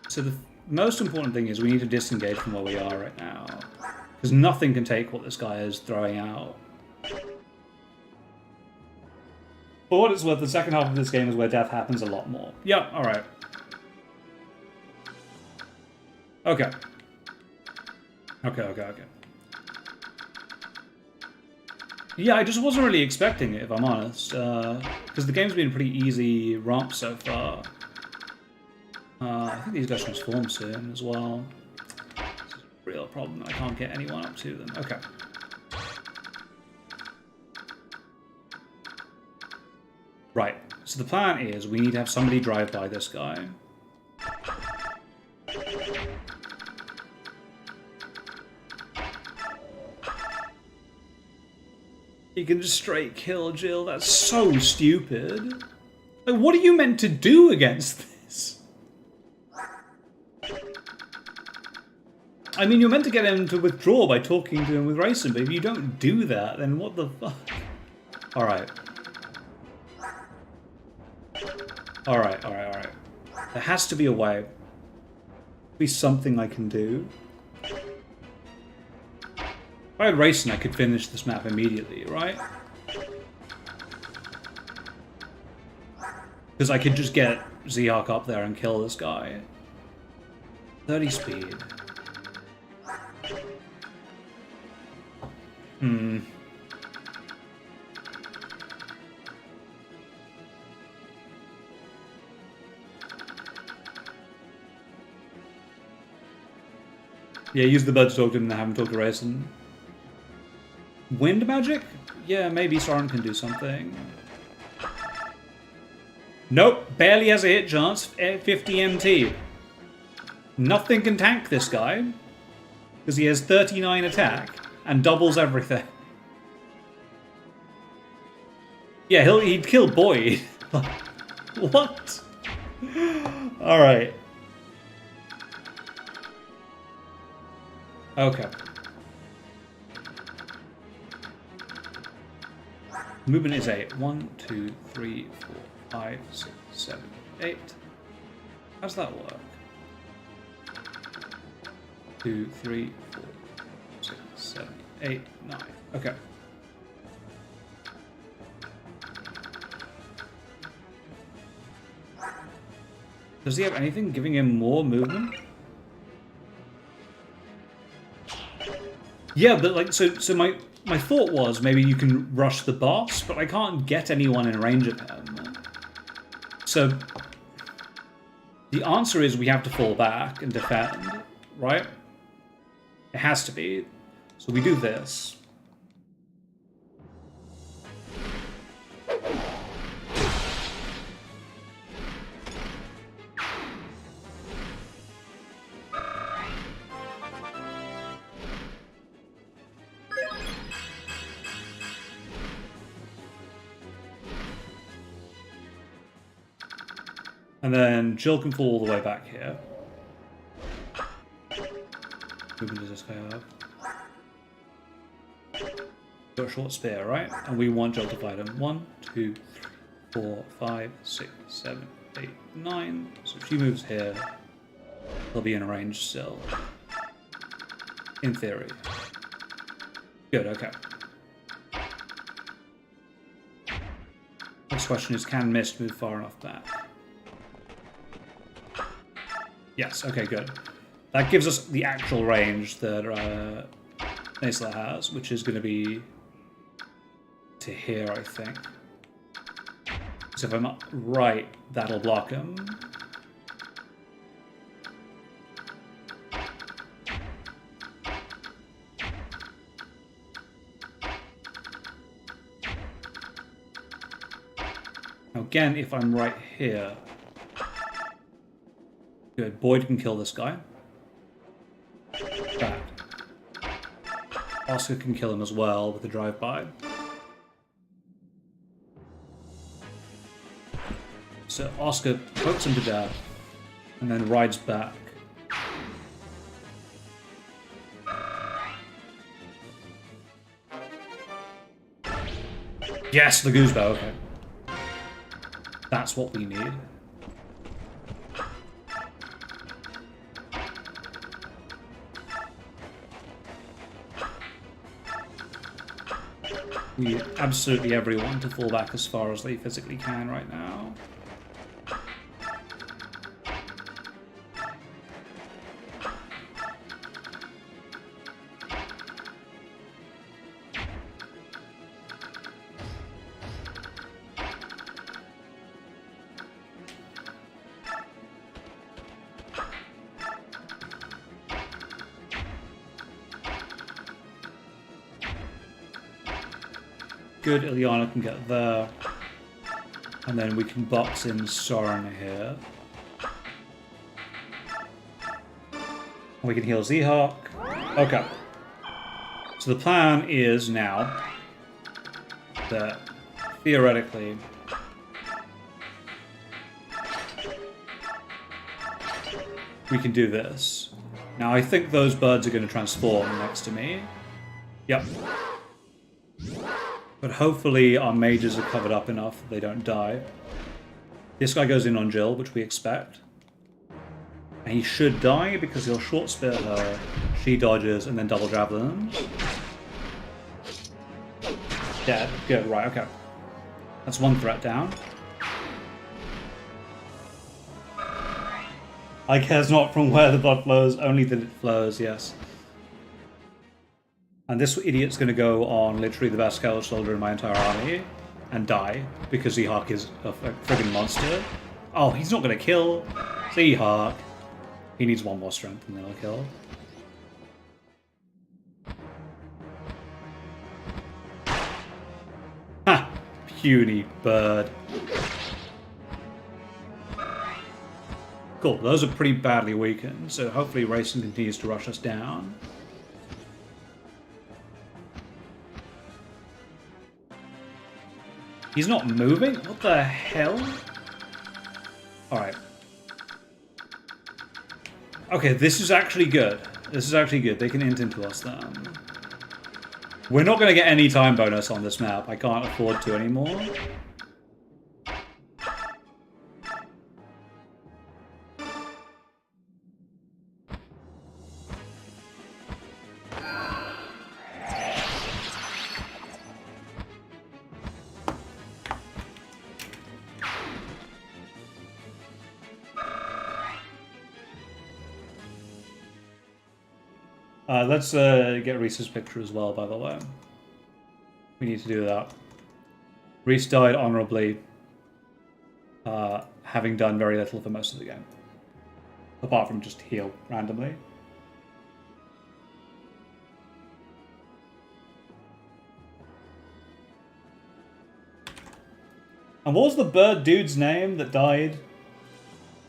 So the most important thing is we need to disengage from where we are right now. Because nothing can take what this guy is throwing out. For what it's worth, the second half of this game is where death happens a lot more. Yeah, alright. Okay. Okay. Yeah, I just wasn't really expecting it, if I'm honest. Because the game's been a pretty easy romp so far. I think these guys transform soon as well. It's a real problem. I can't get anyone up to them. Okay. Right. So the plan is we need to have somebody drive by this guy. You can just straight kill Jill. That's so stupid. Like, what are you meant to do against this? I mean, you're meant to get him to withdraw by talking to him with racing, but if you don't do that, then what the fuck? Alright. Alright. There has to be a way. Be something I can do. If I had racing, I could finish this map immediately, right? Because I could just get Zehawk up there and kill this guy. 30 speed. Yeah, use the bird to talk to him and have him talk to Raisin. Wind magic? Yeah, maybe Soren can do something. Nope, barely has a hit chance. 50 MT. Nothing can tank this guy. Because he has 39 attack and doubles everything. Yeah, he'd kill Boyd. What? Alright. Okay. Movement is 8. 1, 2, 3, 4, 5, 6, 7, 8. How does that work? 2, 3, 4, 6, 7, 8, 9. Okay. Does he have anything giving him more movement? Yeah, but like, so my thought was maybe you can rush the boss, but I can't get anyone in range of him. So the answer is we have to fall back and defend, right? It has to be. So we do this. And then Jill can fall all the way back here. Movement does this guy have? Got a short spear, right? And we want Jill to fight him. 1, 2, 3, 4, 5, 6, 7, 8, 9. So if she moves here, he'll be in a range still. In theory. Good, okay. Next question is, can Mist move far enough back? Yes, okay, good. That gives us the actual range that Naisla has, which is going to be to here, I think. So if I'm up right, that'll block him. Now again, if I'm right here... Good. Boyd can kill this guy. Bad. Oscar can kill him as well with the drive-by. So Oscar pokes him to death and then rides back. Yes, the goose bow, okay. That's what we need. We need absolutely everyone to fall back as far as they physically can right now. Good, Ilyana can get there. And then we can box in Soren here. We can heal Zehawk. Okay. So the plan is now that, theoretically, we can do this. Now I think those birds are going to transform next to me. Yep. But hopefully our mages are covered up enough that they don't die. This guy goes in on Jill, which we expect. And he should die because he'll short spear her, she dodges, and then double javelin. Dead. Good, right, okay. That's one threat down. I guess not from where the blood flows, only that it flows, yes. And this idiot's going to go on literally the best skeletal soldier in my entire army and die because Seahawk is a friggin' monster. Oh, he's not going to kill Seahawk. He needs one more strength and then he'll kill. Ha! Puny bird. Cool, those are pretty badly weakened, so hopefully Racing continues to rush us down. He's not moving? What the hell? Alright. Okay, this is actually good. This is actually good. They can int into us then. We're not going to get any time bonus on this map. I can't afford to anymore. Let's get Reese's picture as well, by the way. We need to do that. Reese died honorably, having done very little for most of the game. Apart from just heal randomly. And what was the bird dude's name that died?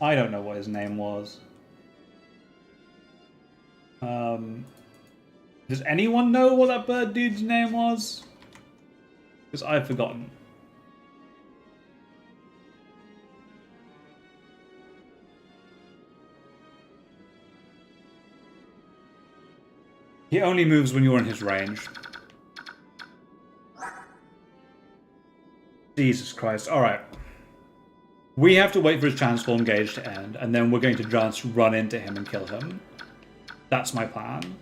I don't know what his name was. Does anyone know what that bird dude's name was? Because I've forgotten. He only moves when you're in his range. Jesus Christ. Alright. We have to wait for his transform gauge to end, and then we're going to just run into him and kill him. That's my plan.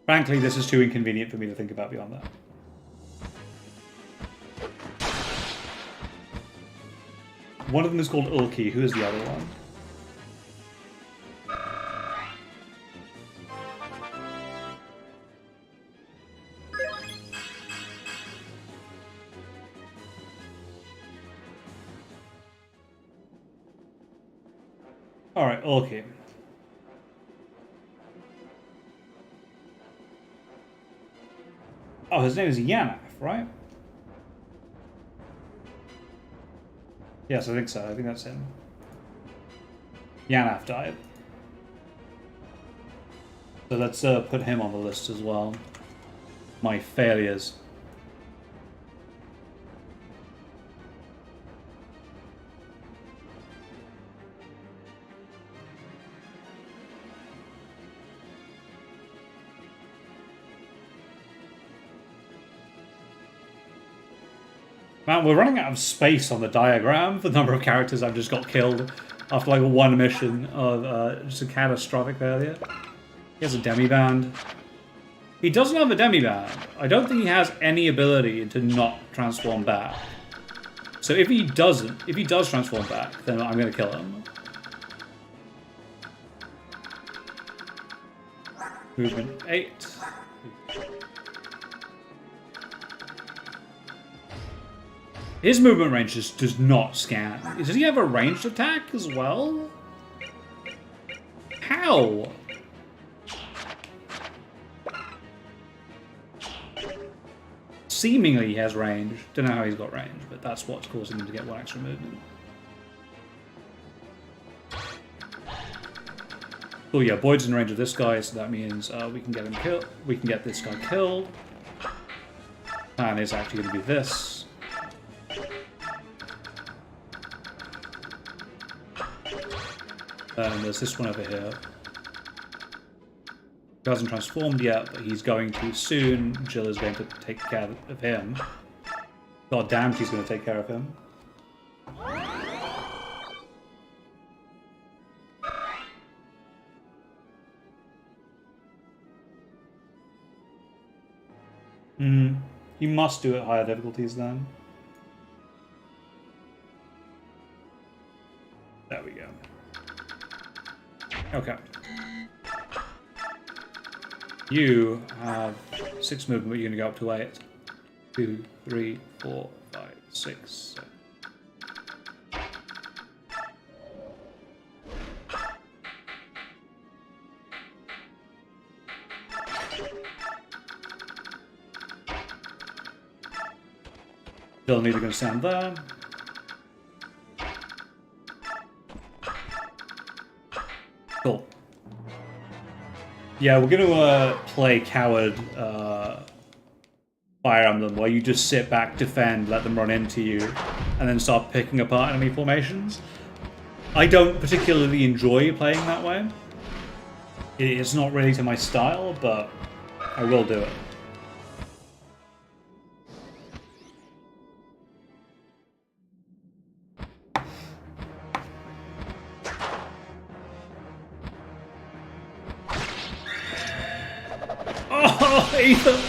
Frankly, this is too inconvenient for me to think about beyond that. One of them is called Ulki. Who is the other one? Alright, Ulki. Oh, his name is Yanaf, right? Yes, I think so. I think that's him. Yanaf died. So let's put him on the list as well. My failures. Man, we're running out of space on the diagram for the number of characters I've just got killed after like one mission of just a catastrophic failure. He has a demiband. He doesn't have a demiband. I don't think he has any ability to not transform back. So if he does transform back, then I'm going to kill him. Movement 8. His movement range just does not scan. Does he have a ranged attack as well? How? Seemingly he has range. Don't know how he's got range, but that's what's causing him to get one extra movement. Oh yeah, Boyd's in range of this guy, so that means we can get him killed. We can get this guy killed. Plan is actually going to be this. And there's this one over here. He hasn't transformed yet, but he's going to soon. Jill is going to take care of him. God damn, she's going to take care of him. You must do it higher difficulties then. There we go. Okay. You have 6 movement, but you're going to go up to 8. 2, 3, 4, 5, 6, 7. Still need to go stand there. Cool. Yeah, we're going to play Coward Fire Emblem, where you just sit back, defend, let them run into you, and then start picking apart enemy formations. I don't particularly enjoy playing that way. It's not really to my style, but I will do it. Oh, Ethan!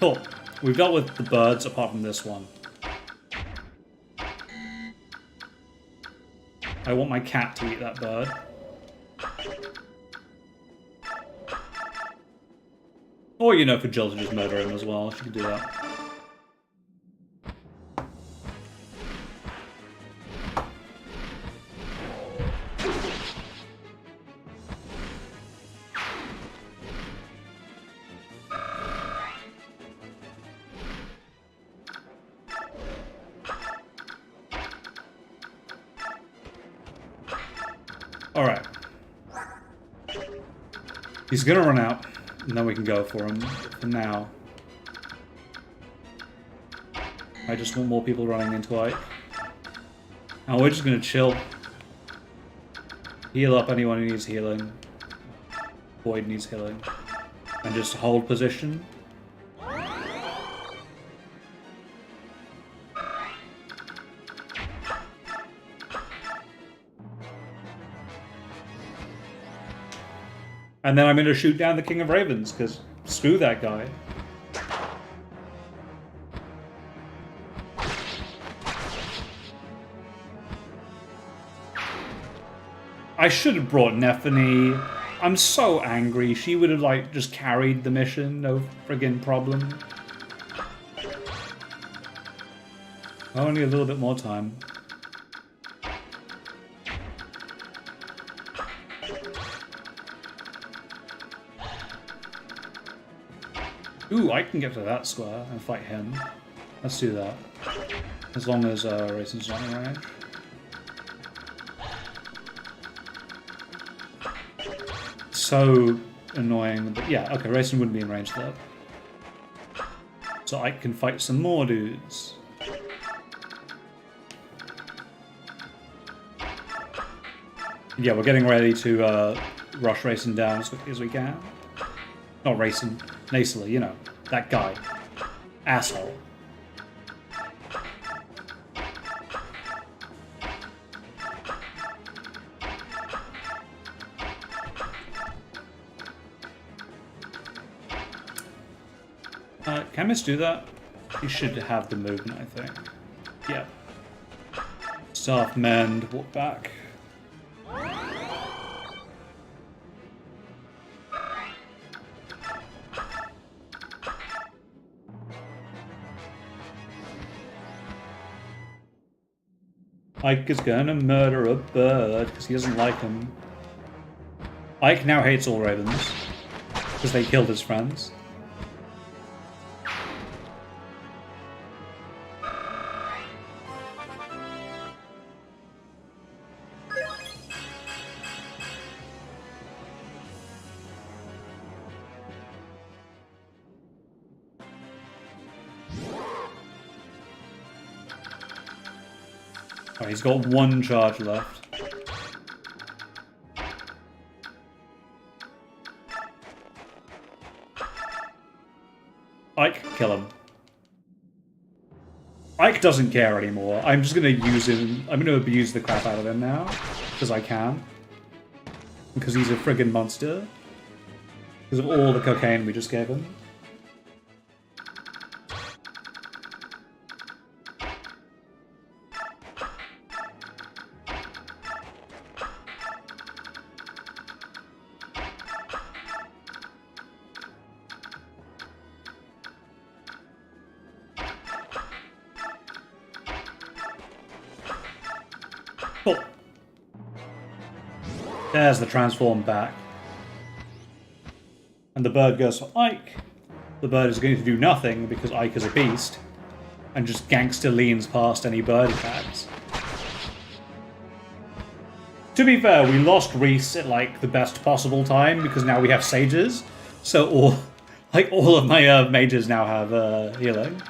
Cool. We've dealt with the birds apart from this one. I want my cat to eat that bird. Or, you know, for Jill to just murder him as well. She could do that. Alright. He's gonna run out, and then we can go for him. For now, I just want more people running into Ike. And we're just gonna chill. Heal up anyone who needs healing. Void needs healing. And just hold position. And then I'm going to shoot down the King of Ravens, because screw that guy. I should have brought Nephany. I'm so angry. She would have, like, just carried the mission, no friggin' problem. Only a little bit more time. Ooh, I can get to that square and fight him. Let's do that. As long as Raison's not in range. So annoying, but yeah, okay, Raisin wouldn't be in range there. So I can fight some more dudes. Yeah, we're getting ready to rush Raisin down as quickly as we can. Not Raisin, Nasally, you know, that guy. Asshole. Can Miss do that? You should have the movement, I think. Yeah. Staff mend, walk back. Ike is gonna murder a bird because he doesn't like him. Ike now hates all ravens because they killed his friends. Alright, he's got one charge left. Ike, kill him. Ike doesn't care anymore. I'm just gonna use him. I'm gonna abuse the crap out of him now. Because I can. Because he's a friggin' monster. Because of all the cocaine we just gave him. Oh. There's the transform back. And the bird goes for Ike. The bird is going to do nothing because Ike is a beast. And just gangster leans past any bird attacks. To be fair, we lost Reese at like the best possible time because now we have sages. So all of my mages now have healing.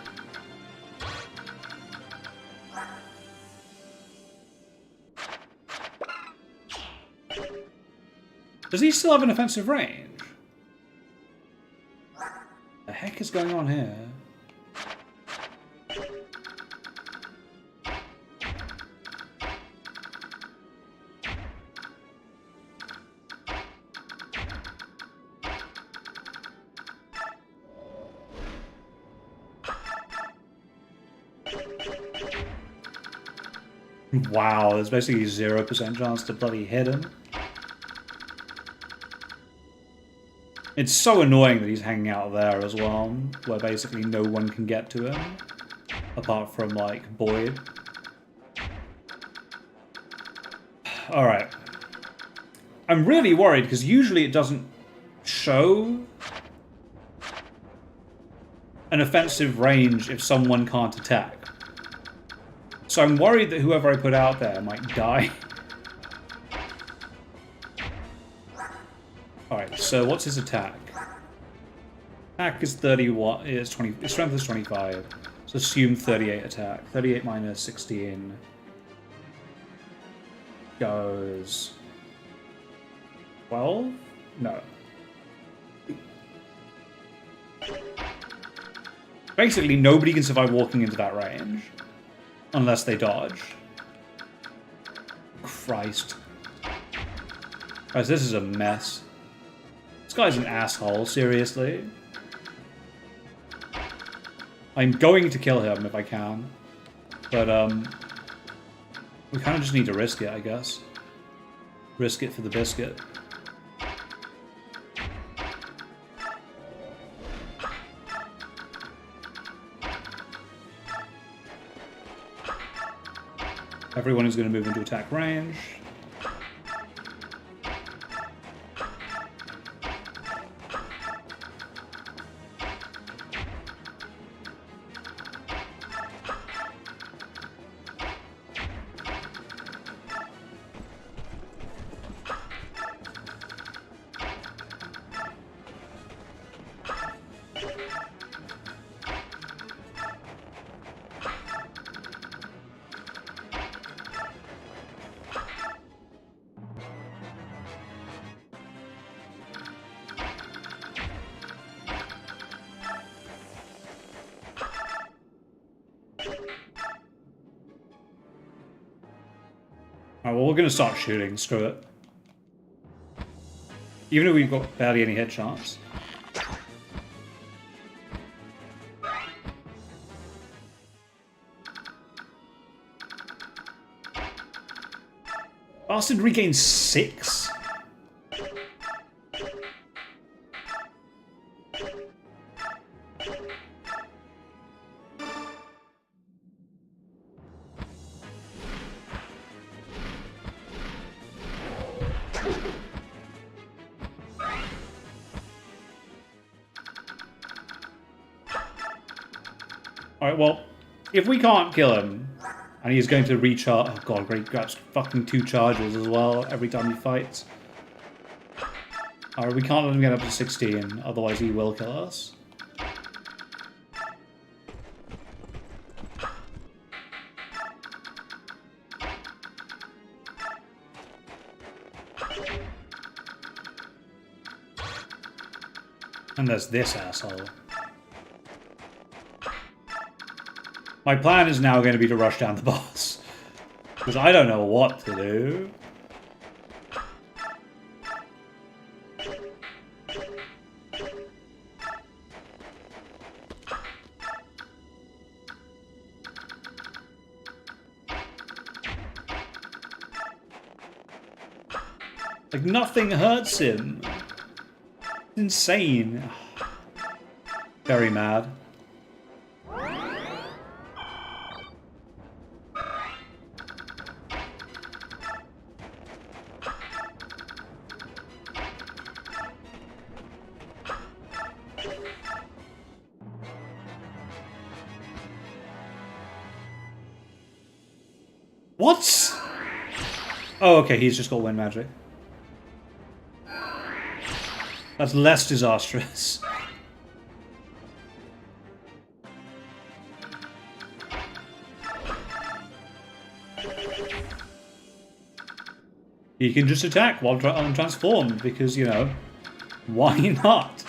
Does he still have an offensive range? The heck is going on here? Wow, there's basically 0% chance to bloody hit him. It's so annoying that he's hanging out there as well, where basically no one can get to him, apart from, like, Boyd. Alright. I'm really worried, because usually it doesn't show an offensive range if someone can't attack. So I'm worried that whoever I put out there might die. Alright, so what's his attack? Attack is 31, it's 20, his strength is 25. So assume 38 attack. 38 minus 16 goes 12? No. Basically, nobody can survive walking into that range. Unless they dodge. Christ. Guys, this is a mess. This guy's an asshole, seriously. I'm going to kill him if I can. But, we kind of just need to risk it, I guess. Risk it for the biscuit. Everyone is going to move into attack range. Alright, well, we're going to start shooting. Screw it. Even if we've got barely any hit chance. Bastard regains 6? Alright, well, if we can't kill him, and he's going to recharge... Oh god, great, grabs fucking 2 charges as well every time he fights. Alright, we can't let him get up to 16, otherwise he will kill us. And there's this asshole. My plan is now going to be to rush down the boss. Because I don't know what to do. Like, nothing hurts him. Insane. Very mad. What? Oh, okay, he's just got wind magic. That's less disastrous. He can just attack while transformed because, you know, why not?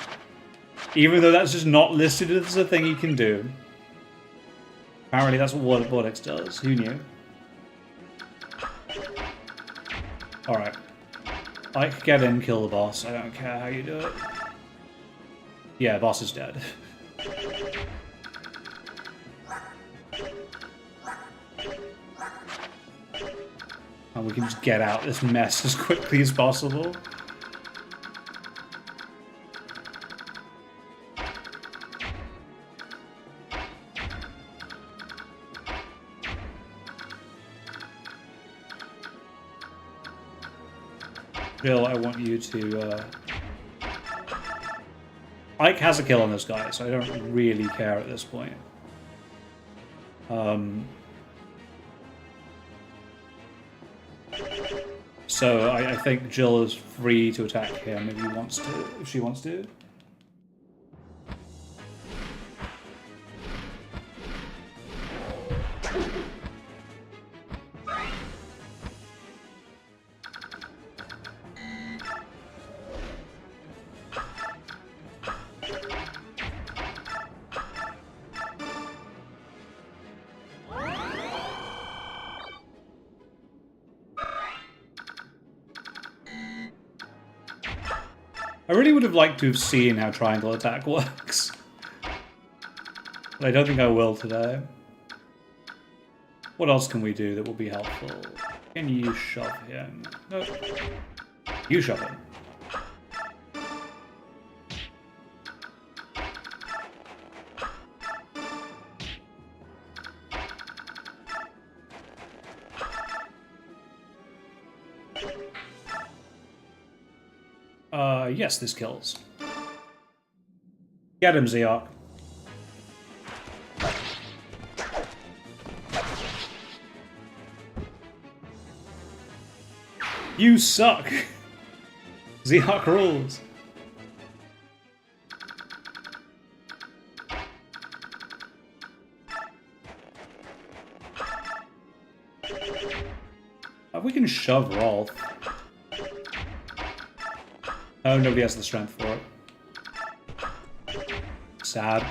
Even though that's just not listed as a thing he can do. Apparently that's what Vortex does. Who knew? Alright. Like, get in, kill the boss. I don't care how you do it. Yeah, boss is dead. And we can just get out this mess as quickly as possible. Bill, I want you to... Ike has a kill on this guy, so I don't really care at this point. So I think Jill is free to attack him if he wants to, if she wants to. I really would have liked to have seen how triangle attack works. But I don't think I will today. What else can we do that will be helpful? Can you shove him? Nope. You shove him. Yes, this kills. Get him, Ziark. You suck! Ziark rules. We can shove Rolf. Oh, nobody has the strength for it. Sad.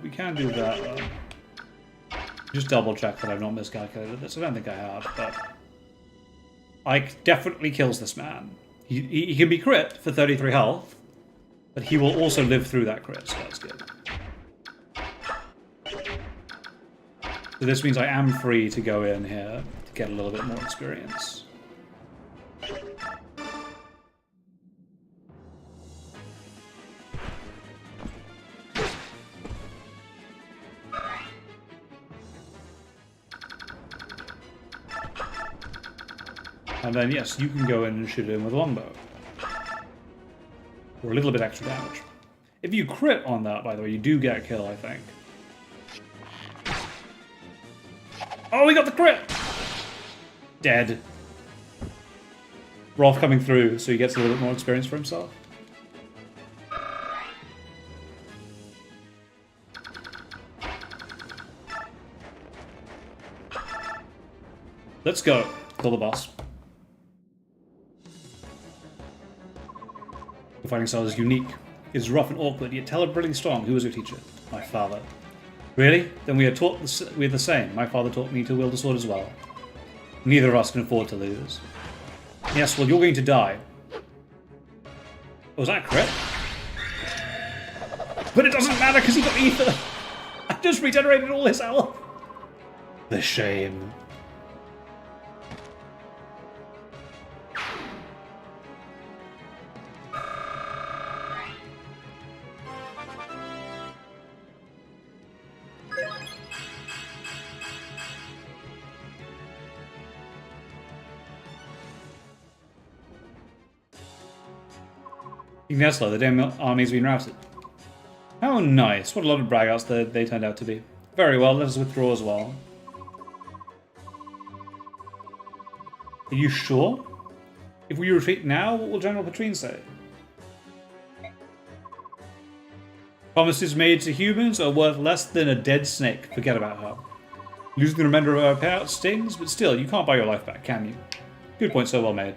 We can do that. Just double check that I've not miscalculated this. I don't think I have, but Ike definitely kills this man. He can be crit for 33 health, but he will also live through that crit, so that's good. So this means I am free to go in here to get a little bit more experience. And then, yes, you can go in and shoot him with a longbow. For a little bit extra damage. If you crit on that, by the way, you do get a kill, I think. Oh, we got the crit! Dead. Rolf coming through, so he gets a little bit more experience for himself. Let's go. Kill the boss. The fighting style is unique. It's rough and awkward, yet deliberately strong. Who was your teacher? My father. Really? Then we are we're the same. My father taught me to wield a sword as well. Neither of us can afford to lose. Yes, well, you're going to die. Was that a crit? But it doesn't matter because he got ether. I just regenerated all his health. The shame. Ignesla, the damn army's been routed. How nice. What a lot of bragouts they turned out to be. Very well, let us withdraw as well. Are you sure? If we retreat now, what will General Petrine say? Promises made to humans are worth less than a dead snake. Forget about her. Losing the remainder of our payout stings, but still, you can't buy your life back, can you? Good point, so well made.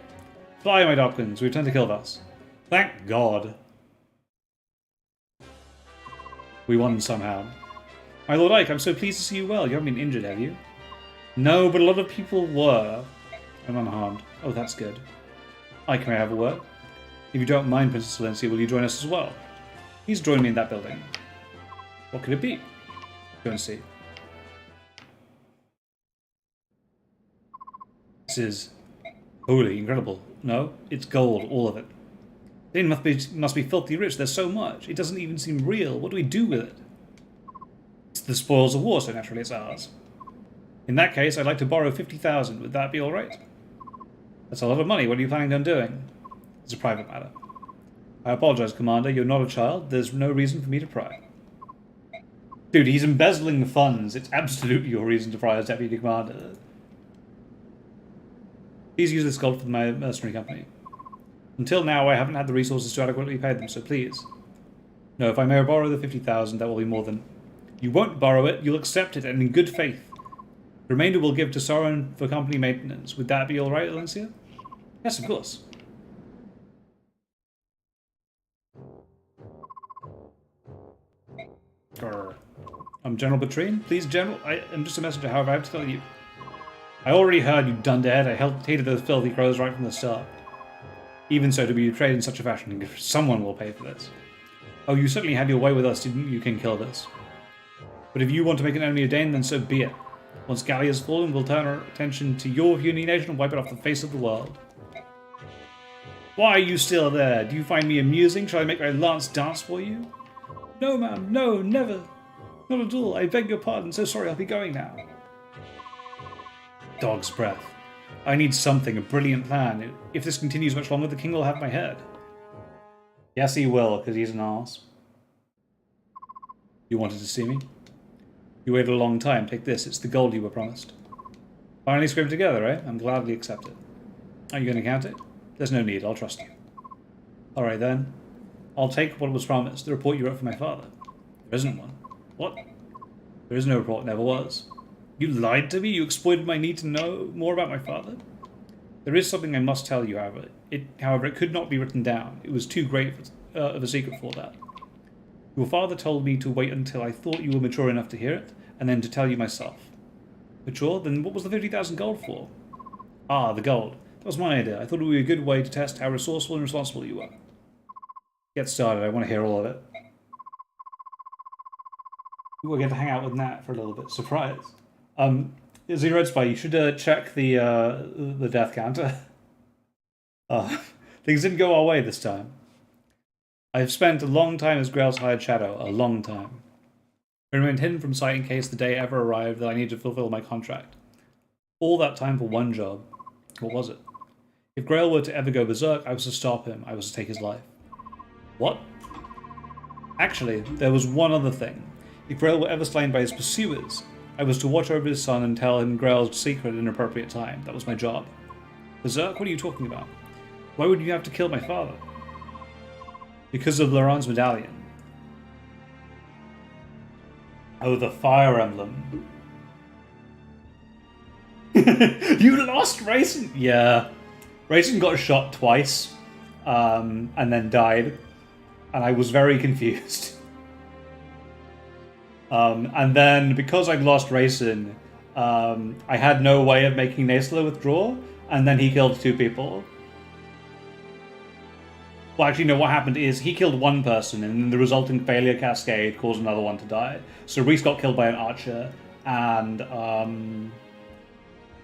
Fly, my Darkwings. We return to Kilvas. Thank God. We won somehow. My Lord Ike, I'm so pleased to see you well. You haven't been injured, have you? No, but a lot of people were. I'm unharmed. Oh, that's good. Ike, may I have a word? If you don't mind, Princess Valencia, will you join us as well? Please join me in that building. What could it be? Go and see. This is holy, incredible. No, it's gold, all of it. They must be filthy rich. There's so much. It doesn't even seem real. What do we do with it? It's the spoils of war, so naturally it's ours. In that case, I'd like to borrow 50,000. Would that be all right? That's a lot of money. What are you planning on doing? It's a private matter. I apologize, Commander. You're not a child. There's no reason for me to pry. Dude, he's embezzling funds. It's absolutely your reason to pry as Deputy Commander. Please use this gold for my mercenary company. Until now, I haven't had the resources to adequately pay them, so please. No, if I may borrow the 50,000, that will be more than... You won't borrow it, you'll accept it, and in good faith. The remainder we'll give to Sauron for company maintenance. Would that be alright, Valencia? Yes, of course. I'm General Petrine. Please, General, I am just a messenger, however, I have to tell you. I already heard you dunderhead. I hated those filthy crows right from the start. Even so, to be betrayed in such a fashion, someone will pay for this. Oh, you certainly had your way with us, didn't you, King Kildas? But if you want to make an enemy of Dane, then so be it. Once Gallia has fallen, we'll turn our attention to your puny nation and wipe it off the face of the world. Why are you still there? Do you find me amusing? Shall I make my lance dance for you? No, ma'am, no, never. Not at all. I beg your pardon. So sorry, I'll be going now. Dog's breath. I need something, a brilliant plan. If this continues much longer, the king will have my head. Yes, he will, because he's an arse. You wanted to see me? You waited a long time. Take this. It's the gold you were promised. Finally scraped together, eh? I'm gladly accept it. Are you going to count it? There's no need. I'll trust you. All right, then. I'll take what was promised, the report you wrote for my father. There isn't one. What? There is no report. Never was. You lied to me? You exploited my need to know more about my father? There is something I must tell you, however. It could not be written down. It was too great of a secret for that. Your father told me to wait until I thought you were mature enough to hear it, and then to tell you myself. Mature? Then what was the 50,000 gold for? Ah, the gold. That was my idea. I thought it would be a good way to test how resourceful and responsible you were. Get started. I want to hear all of it. We'll get to hang out with Nat for a little bit. Surprise. Zero Red Spy, you should check the death counter. Things didn't go our way this time. I've spent a long time as Grail's hired shadow. A long time. I remained hidden from sight in case the day ever arrived that I needed to fulfill my contract. All that time for one job. What was it? If Grail were to ever go berserk, I was to stop him. I was to take his life. What? Actually, there was one other thing. If Grail were ever slain by his pursuers, I was to watch over his son and tell him Grail's secret at an appropriate time. That was my job. Berserk? What are you talking about? Why would you have to kill my father? Because of Laurent's medallion. Oh, the fire emblem. You lost Raisin? Yeah. Raisin got shot twice, and then died. And I was very confused. And then, because I'd lost Raisin, I had no way of making Nasla withdraw, and then he killed 2 people. Well, actually, no, what happened is he killed 1 person, and then the resulting failure cascade caused another one to die. So Reese got killed by an archer, and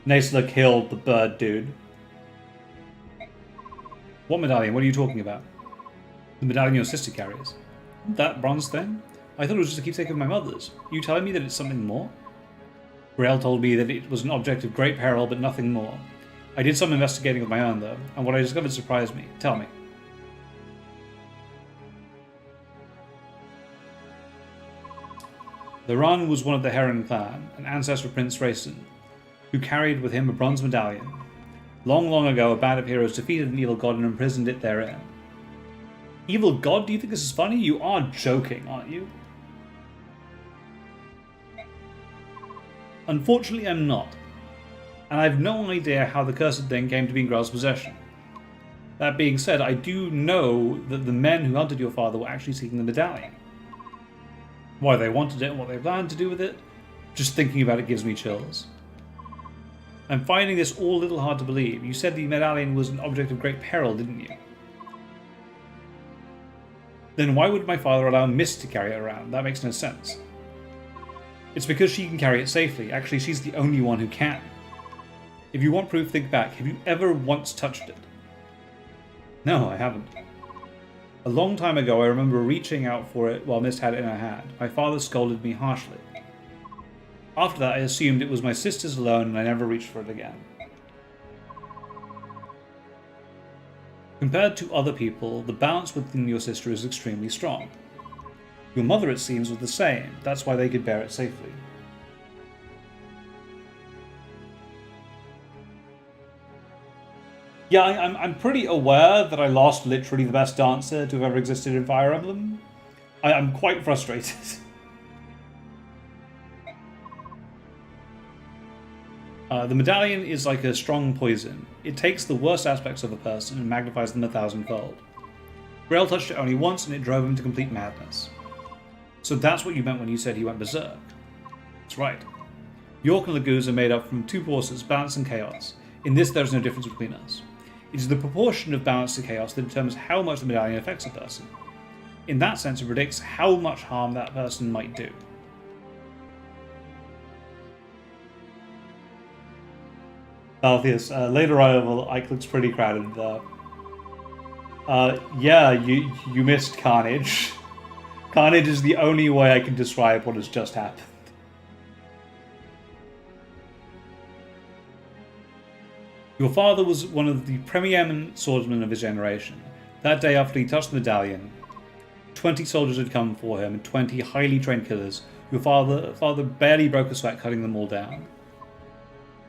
Nasla killed the bird dude. What medallion? What are you talking about? The medallion your sister carries. That bronze thing? I thought it was just a keepsake of my mother's. You telling me that it's something more? Grail told me that it was an object of great peril, but nothing more. I did some investigating of my own, though, and what I discovered surprised me. Tell me. The Run was one of the Heron clan, an ancestor of Prince Raisin, who carried with him a bronze medallion. Long, long ago, a band of heroes defeated an evil god and imprisoned it therein. Evil god? Do you think this is funny? You are joking, aren't you? Unfortunately, I'm not. And I have no idea how the cursed thing came to be in Grell's possession. That being said, I do know that the men who hunted your father were actually seeking the medallion. Why they wanted it and what they planned to do with it, just thinking about it gives me chills. I'm finding this all a little hard to believe. You said the medallion was an object of great peril, didn't you? Then why would my father allow Mist to carry it around? That makes no sense. It's because she can carry it safely. Actually, she's the only one who can. If you want proof, think back. Have you ever once touched it? No, I haven't. A long time ago, I remember reaching out for it while Mist had it in her hand. My father scolded me harshly. After that, I assumed it was my sister's alone and I never reached for it again. Compared to other people, the balance within your sister is extremely strong. Your mother, it seems, was the same. That's why they could bear it safely. Yeah, I'm pretty aware that I lost literally the best dancer to have ever existed in Fire Emblem. I'm quite frustrated. The medallion is like a strong poison. It takes the worst aspects of a person and magnifies them 1,000-fold. Grail touched it only once and it drove him to complete madness. So that's what you meant when you said he went berserk. That's right. York and Laguz are made up from 2 forces, balance and chaos. In this, there is no difference between us. It is the proportion of balance to chaos that determines how much the medallion affects a person. In that sense, it predicts how much harm that person might do. Altheus, late arrival, Ike looks pretty crowded there. Yeah, you missed Carnage. Carnage is the only way I can describe what has just happened. Your father was one of the preeminent swordsmen of his generation. That day after he touched the medallion, 20 soldiers had come for him and 20 highly trained killers. Your father barely broke a sweat cutting them all down.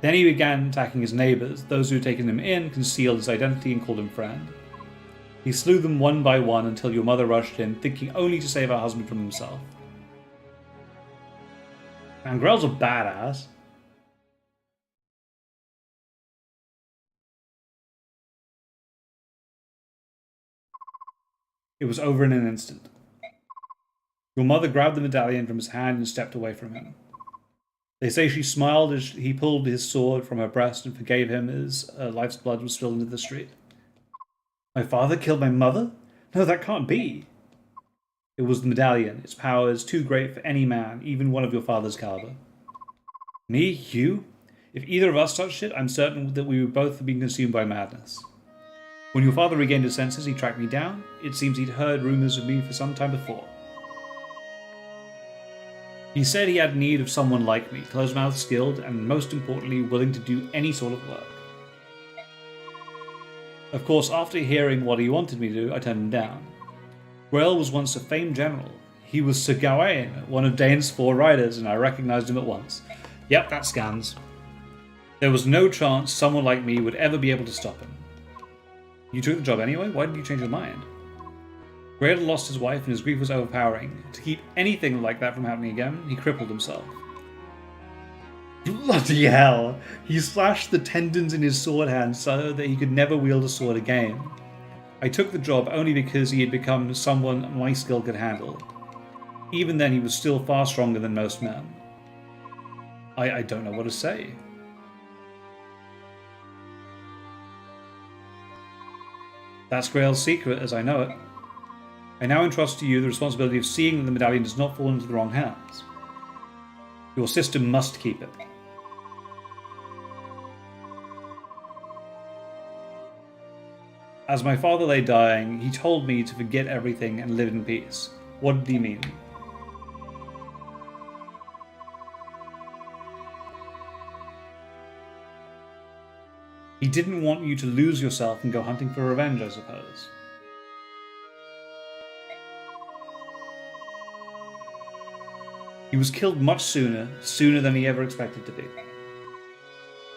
Then he began attacking his neighbors. Those who had taken him in concealed his identity and called him friend. He slew them one by one until your mother rushed in, thinking only to save her husband from himself. Man, Grell's a badass. It was over in an instant. Your mother grabbed the medallion from his hand and stepped away from him. They say she smiled as he pulled his sword from her breast and forgave him as life's blood was spilled into the street. My father killed my mother? No, that can't be. It was the medallion. Its power is too great for any man, even one of your father's caliber. Me? You? If either of us touched it, I'm certain that we would both have been consumed by madness. When your father regained his senses, he tracked me down. It seems he'd heard rumors of me for some time before. He said he had need of someone like me, close-mouthed, skilled, and most importantly, willing to do any sort of work. Of course, after hearing what he wanted me to do, I turned him down. Grail was once a famed general. He was Sir Gawain, one of Dane's 4 riders, and I recognized him at once. Yep, that scans. There was no chance someone like me would ever be able to stop him. You took the job anyway? Why did you change your mind? Grail lost his wife and his grief was overpowering. To keep anything like that from happening again, he crippled himself. Bloody hell! He slashed the tendons in his sword hand so that he could never wield a sword again. I took the job only because he had become someone my skill could handle. Even then, he was still far stronger than most men. I don't know what to say. That's Grail's secret, as I know it. I now entrust to you the responsibility of seeing that the medallion does not fall into the wrong hands. Your sister must keep it. As my father lay dying, he told me to forget everything and live in peace. What did he mean? He didn't want you to lose yourself and go hunting for revenge, I suppose. He was killed much sooner than he ever expected to be.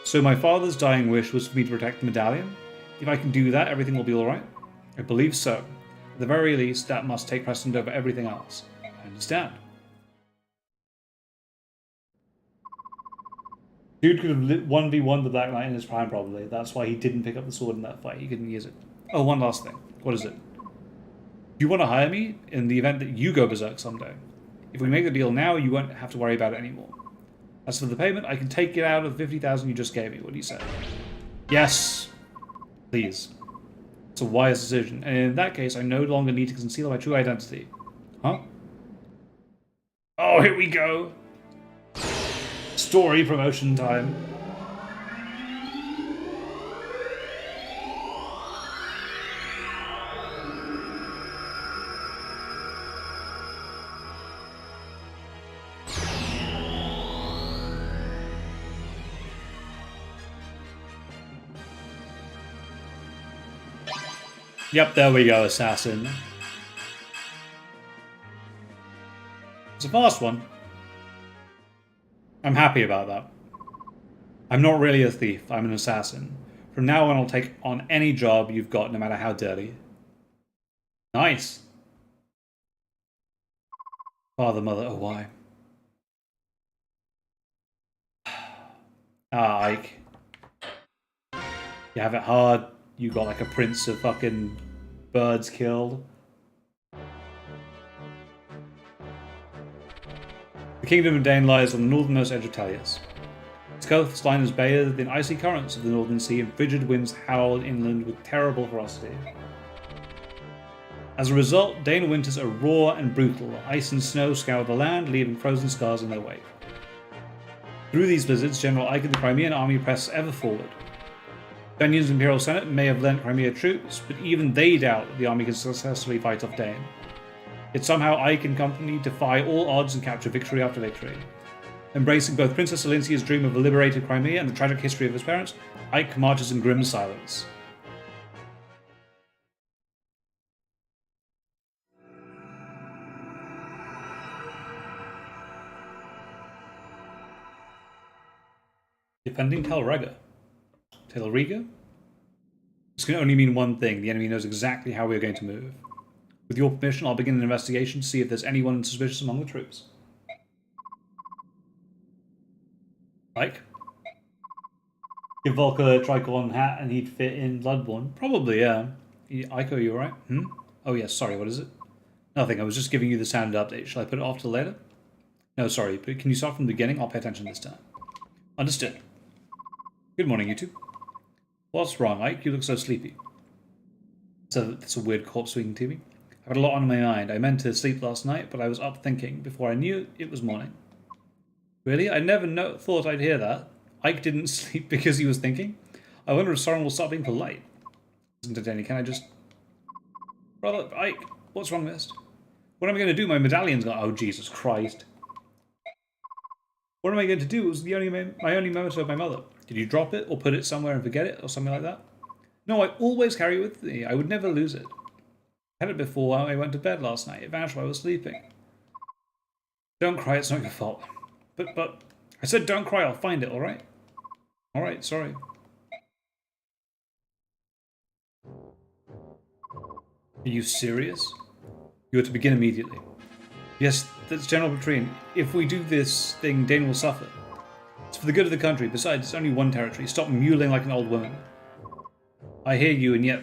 So my father's dying wish was for me to protect the medallion? If I can do that, everything will be alright? I believe so. At the very least, that must take precedent over everything else. I understand. Dude could have 1v1 the Black Knight in his prime, probably. That's why he didn't pick up the sword in that fight. He couldn't use it. Oh, one last thing. What is it? Do you want to hire me in the event that you go berserk someday? If we make the deal now, you won't have to worry about it anymore. As for the payment, I can take it out of the 50,000 you just gave me. What do you say? Yes. Please. It's a wise decision. And in that case, I no longer need to conceal my true identity. Huh? Oh, here we go. Story promotion time. Yep, there we go, assassin. It's a fast one. I'm happy about that. I'm not really a thief, I'm an assassin. From now on, I'll take on any job you've got, no matter how dirty. Nice. Father, mother, oh why? Ah, Ike. You have it hard. You got like a prince of fucking birds killed. The kingdom of Dane lies on the northernmost edge of Talius. Its coastline is bathed in icy currents of the northern sea, and frigid winds howl inland with terrible ferocity. As a result, Dane winters are raw and brutal. Ice and snow scour the land, leaving frozen scars in their wake. Through these blizzards, General Ike and the Crimean army press ever forward. Benion's Imperial Senate may have lent Crimea troops, but even they doubt the army can successfully fight off Dane. Yet somehow Ike and company defy all odds and capture victory after victory. Embracing both Princess Alincia's dream of a liberated Crimea and the tragic history of his parents, Ike marches in grim silence. Defending Telriga. This can only mean one thing. The enemy knows exactly how we are going to move. With your permission, I'll begin an investigation to see if there's anyone suspicious among the troops. Ike? Give Volker a tricorn hat and he'd fit in Bloodborne? Probably, yeah. Ike, are you alright? Oh yes, sorry, what is it? Nothing, I was just giving you the standard update. Shall I put it off till later? No, sorry, but can you start from the beginning? I'll pay attention this time. Understood. Good morning, you two. What's wrong, Ike? You look so sleepy. That's a weird corpse speaking to me. I've had a lot on my mind. I meant to sleep last night, but I was up thinking. Before I knew it was morning. Really? I never thought I'd hear that. Ike didn't sleep because he was thinking? I wonder if Soren will stop being polite. Isn't it, Danny? Can I just... Brother, Ike, what's wrong, Mist? What am I going to do? My medallion's gone... Oh, Jesus Christ. What am I going to do? It was my only memento of my mother. Did you drop it, or put it somewhere and forget it, or something like that? No, I always carry it with me. I would never lose it. I had it before I went to bed last night. It vanished while I was sleeping. Don't cry, it's not your fault. But, I said don't cry, I'll find it, alright? Alright, sorry. Are you serious? You are to begin immediately. Yes, that's General Petrine. If we do this thing, Dane will suffer. It's for the good of the country. Besides, it's only one territory. Stop mewling like an old woman. I hear you, and yet,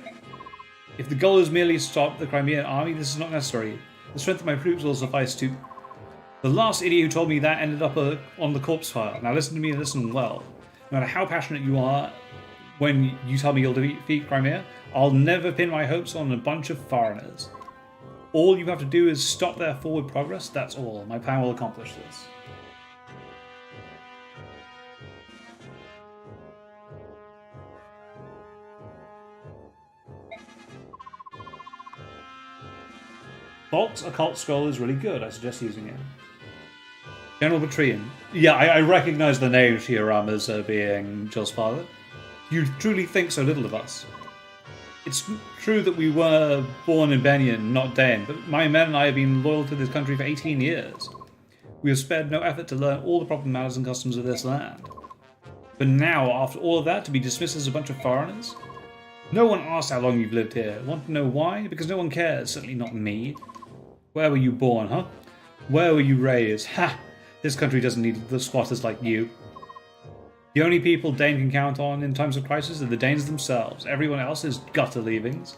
if the goal is merely to stop the Crimean army, this is not necessary. The strength of my troops will suffice to... The last idiot who told me that ended up on the corpse fire. Now listen to me and listen well. No matter how passionate you are when you tell me you'll defeat Crimea, I'll never pin my hopes on a bunch of foreigners. All you have to do is stop their forward progress, that's all. My plan will accomplish this. Volk's occult scroll is really good. I suggest using it. General Petrian. Yeah, I recognize the name Shioram as being Jill's father. You truly think so little of us. It's true that we were born in Benyon, not Dane, but my men and I have been loyal to this country for 18 years. We have spared no effort to learn all the proper manners and customs of this land. But now, after all of that, to be dismissed as a bunch of foreigners? No one asks how long you've lived here. Want to know why? Because no one cares, certainly not me. Where were you born, huh? Where were you raised? Ha! This country doesn't need the squatters like you. The only people Dane can count on in times of crisis are the Danes themselves. Everyone else is gutter leavings.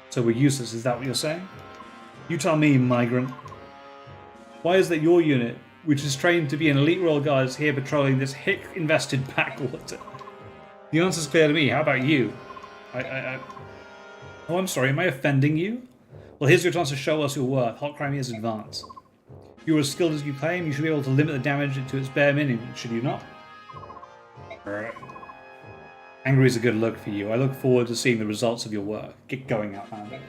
So we're useless, is that what you're saying? You tell me, migrant. Why is that your unit, which is trained to be an elite royal guard, is here patrolling this hick-invested backwater? The answer's clear to me. How about you? Oh, I'm sorry, am I offending you? Well, here's your chance to show us your worth. Hot Crimea's advance. If you're as skilled as you claim, you should be able to limit the damage to its bare minimum, should you not? Angry is a good look for you. I look forward to seeing the results of your work. Get going, Outlander.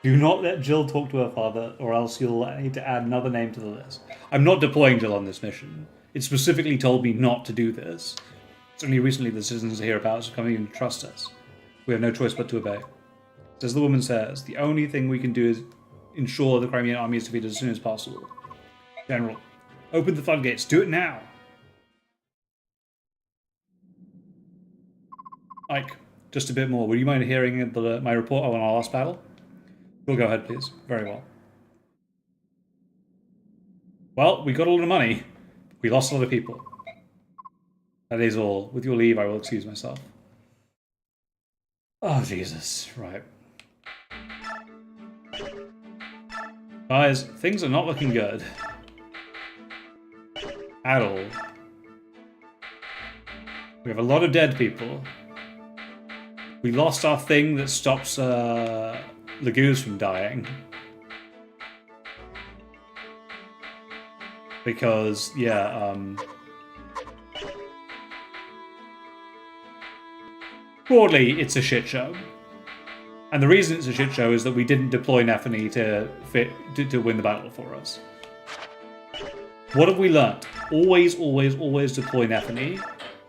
Do not let Jill talk to her father, or else you'll need to add another name to the list. I'm not deploying Jill on this mission. It specifically told me not to do this. It's only recently the citizens hereabouts are coming in to trust us. We have no choice but to obey. As the woman says, the only thing we can do is ensure the Crimean army is defeated as soon as possible. General, open the floodgates. Do it now! Ike, just a bit more. Would you mind hearing my report on our last battle? We'll go ahead, please. Very well. Well, we got a lot of money. We lost a lot of people. That is all. With your leave, I will excuse myself. Oh, Jesus. Right. Guys, things are not looking good. At all. We have a lot of dead people. We lost our thing that stops Lagoos from dying. Because, yeah, broadly, it's a shit show. And the reason it's a shit show is that we didn't deploy Nephany to win the battle for us. What have we learnt? Always, always, always deploy Nephany.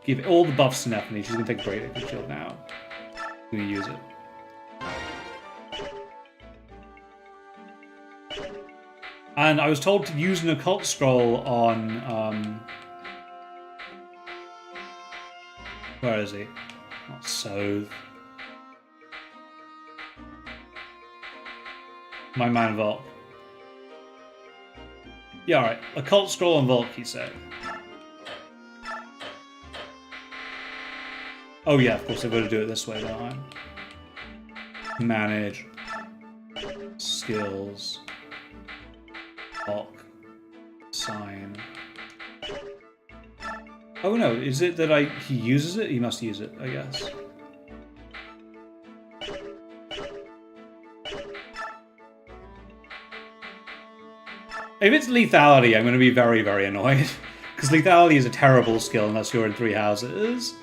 Give all the buffs to Nephany. She's going to take a great Acre Shield now. I'm going to use it. And I was told to use an occult scroll on... where is he? Not Sothe. My man Volk. Yeah, alright. Occult scroll on Volk, he said. Oh yeah, of course I've got to do it this way, don't I? Manage. Skills. Volk. Sign. Oh no, is it that he uses it? He must use it, I guess. If it's lethality, I'm going to be very, very annoyed. Because lethality is a terrible skill unless you're in 3 houses.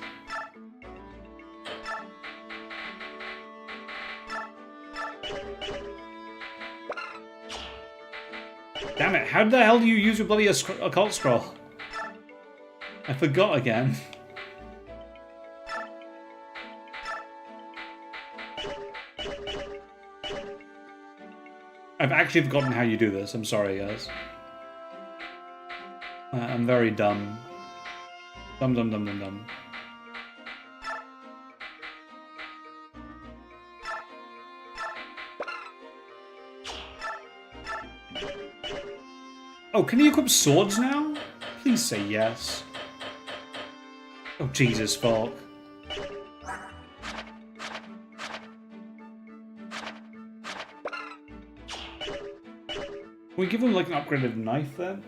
Damn it, how the hell do you use your bloody occult scroll? I forgot again. I've actually forgotten how you do this. I'm sorry, guys. I'm very dumb. Dumb, dumb, dumb, dumb, dumb. Oh, can he equip swords now? Please say yes. Oh, Jesus, fuck. Can we give him, like, an upgraded knife, then?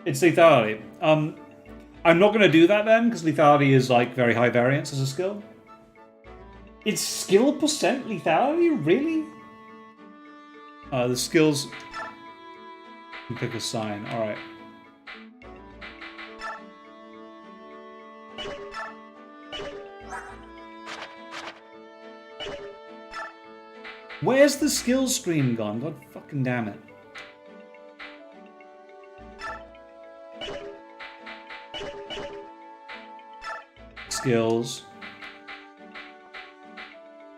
It's lethality. I'm not going to do that, then, because lethality is, like, very high variance as a skill. It's skill percent lethality? Really? The skills... You pick a sign. Alright. Where's the skills screen gone? God fucking damn it. Skills.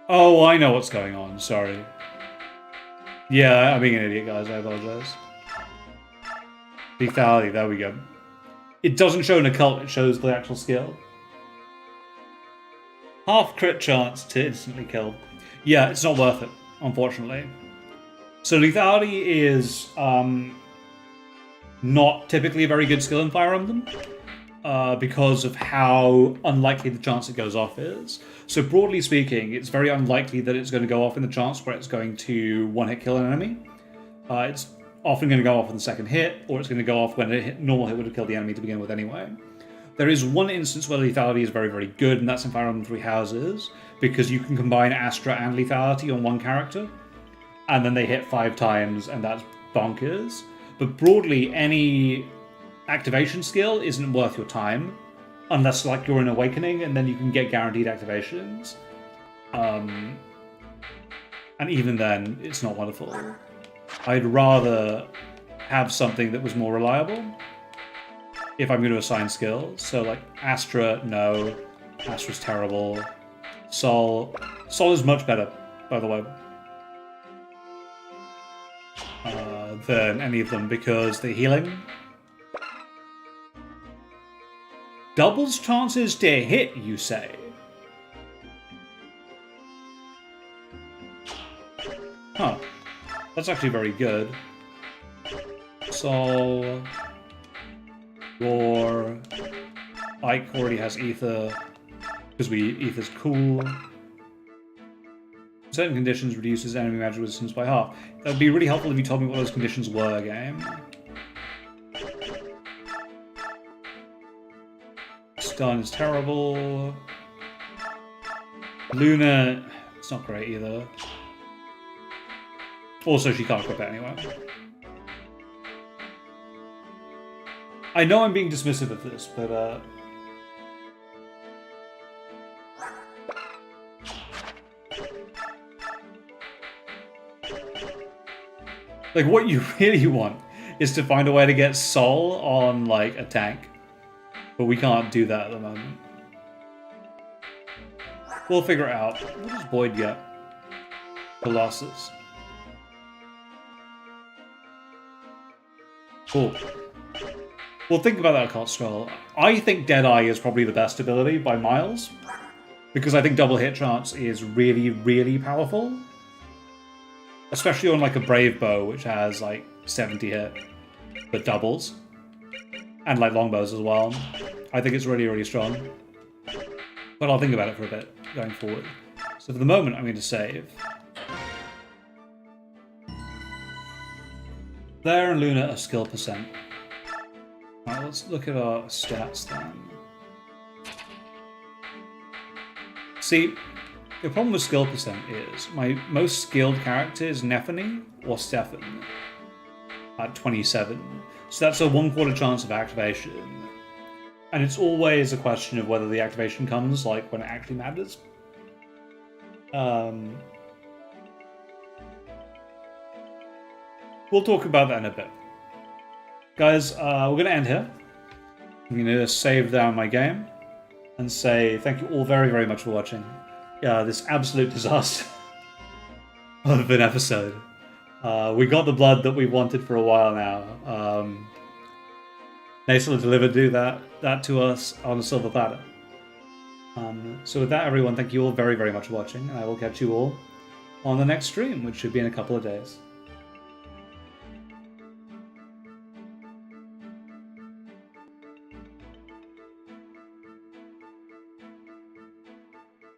Oh, I know what's going on. Sorry. Yeah, I'm being an idiot, guys. I apologize. Lethality, there we go. It doesn't show an occult, it shows the actual skill. Half crit chance to instantly kill. Yeah, it's not worth it, unfortunately. So lethality is not typically a very good skill in Fire Emblem because of how unlikely the chance it goes off is. So broadly speaking, it's very unlikely that it's going to go off in the chance where it's going to one-hit kill an enemy. It's often going to go off on the second hit, or it's going to go off when a normal hit would have killed the enemy to begin with anyway. There is one instance where lethality is very, very good, and that's in Fire Emblem Three Houses, because you can combine Astra and lethality on one character, and then they hit 5 times, and that's bonkers. But broadly, any activation skill isn't worth your time, unless like you're in Awakening, and then you can get guaranteed activations. And even then, it's not wonderful. I'd rather have something that was more reliable if I'm going to assign skills. So like Astra, no. Astra's terrible. Sol is much better, by the way, than any of them because the healing doubles chances to hit, you say? Huh. That's actually very good. Sol... Roar... Ike already has Ether, because Ether's cool. Certain conditions reduces enemy magic resistance by half. That would be really helpful if you told me what those conditions were, game. Stun is terrible. Luna... It's not great either. Also, she can't equip it anyway. I know I'm being dismissive of this, but like, what you really want is to find a way to get Sol on, like, a tank. But we can't do that at the moment. We'll figure it out. What does Boyd get? Colossus. Cool. Well, think about that occult scroll. I think Deadeye is probably the best ability by miles, because I think double hit chance is really, really powerful. Especially on like a Brave Bow, which has like 70 hit, but doubles. And like longbows as well. I think it's really, really strong. But I'll think about it for a bit going forward. So for the moment, I'm going to save. Claire and Luna are skill percent. Alright, let's look at our stats then. See, the problem with skill percent is my most skilled character is Nephany or Stefan at 27. So that's a 1/4 chance of activation. And it's always a question of whether the activation comes like when it actually matters. We'll talk about that in a bit. Guys, we're going to end here. I'm going to save down my game and say thank you all very, very much for watching. This absolute disaster of an episode. We got the blood that we wanted for a while now. Nasal delivered that to us on a silver platter. So with that, everyone, thank you all very, very much for watching, and I will catch you all on the next stream, which should be in a couple of days.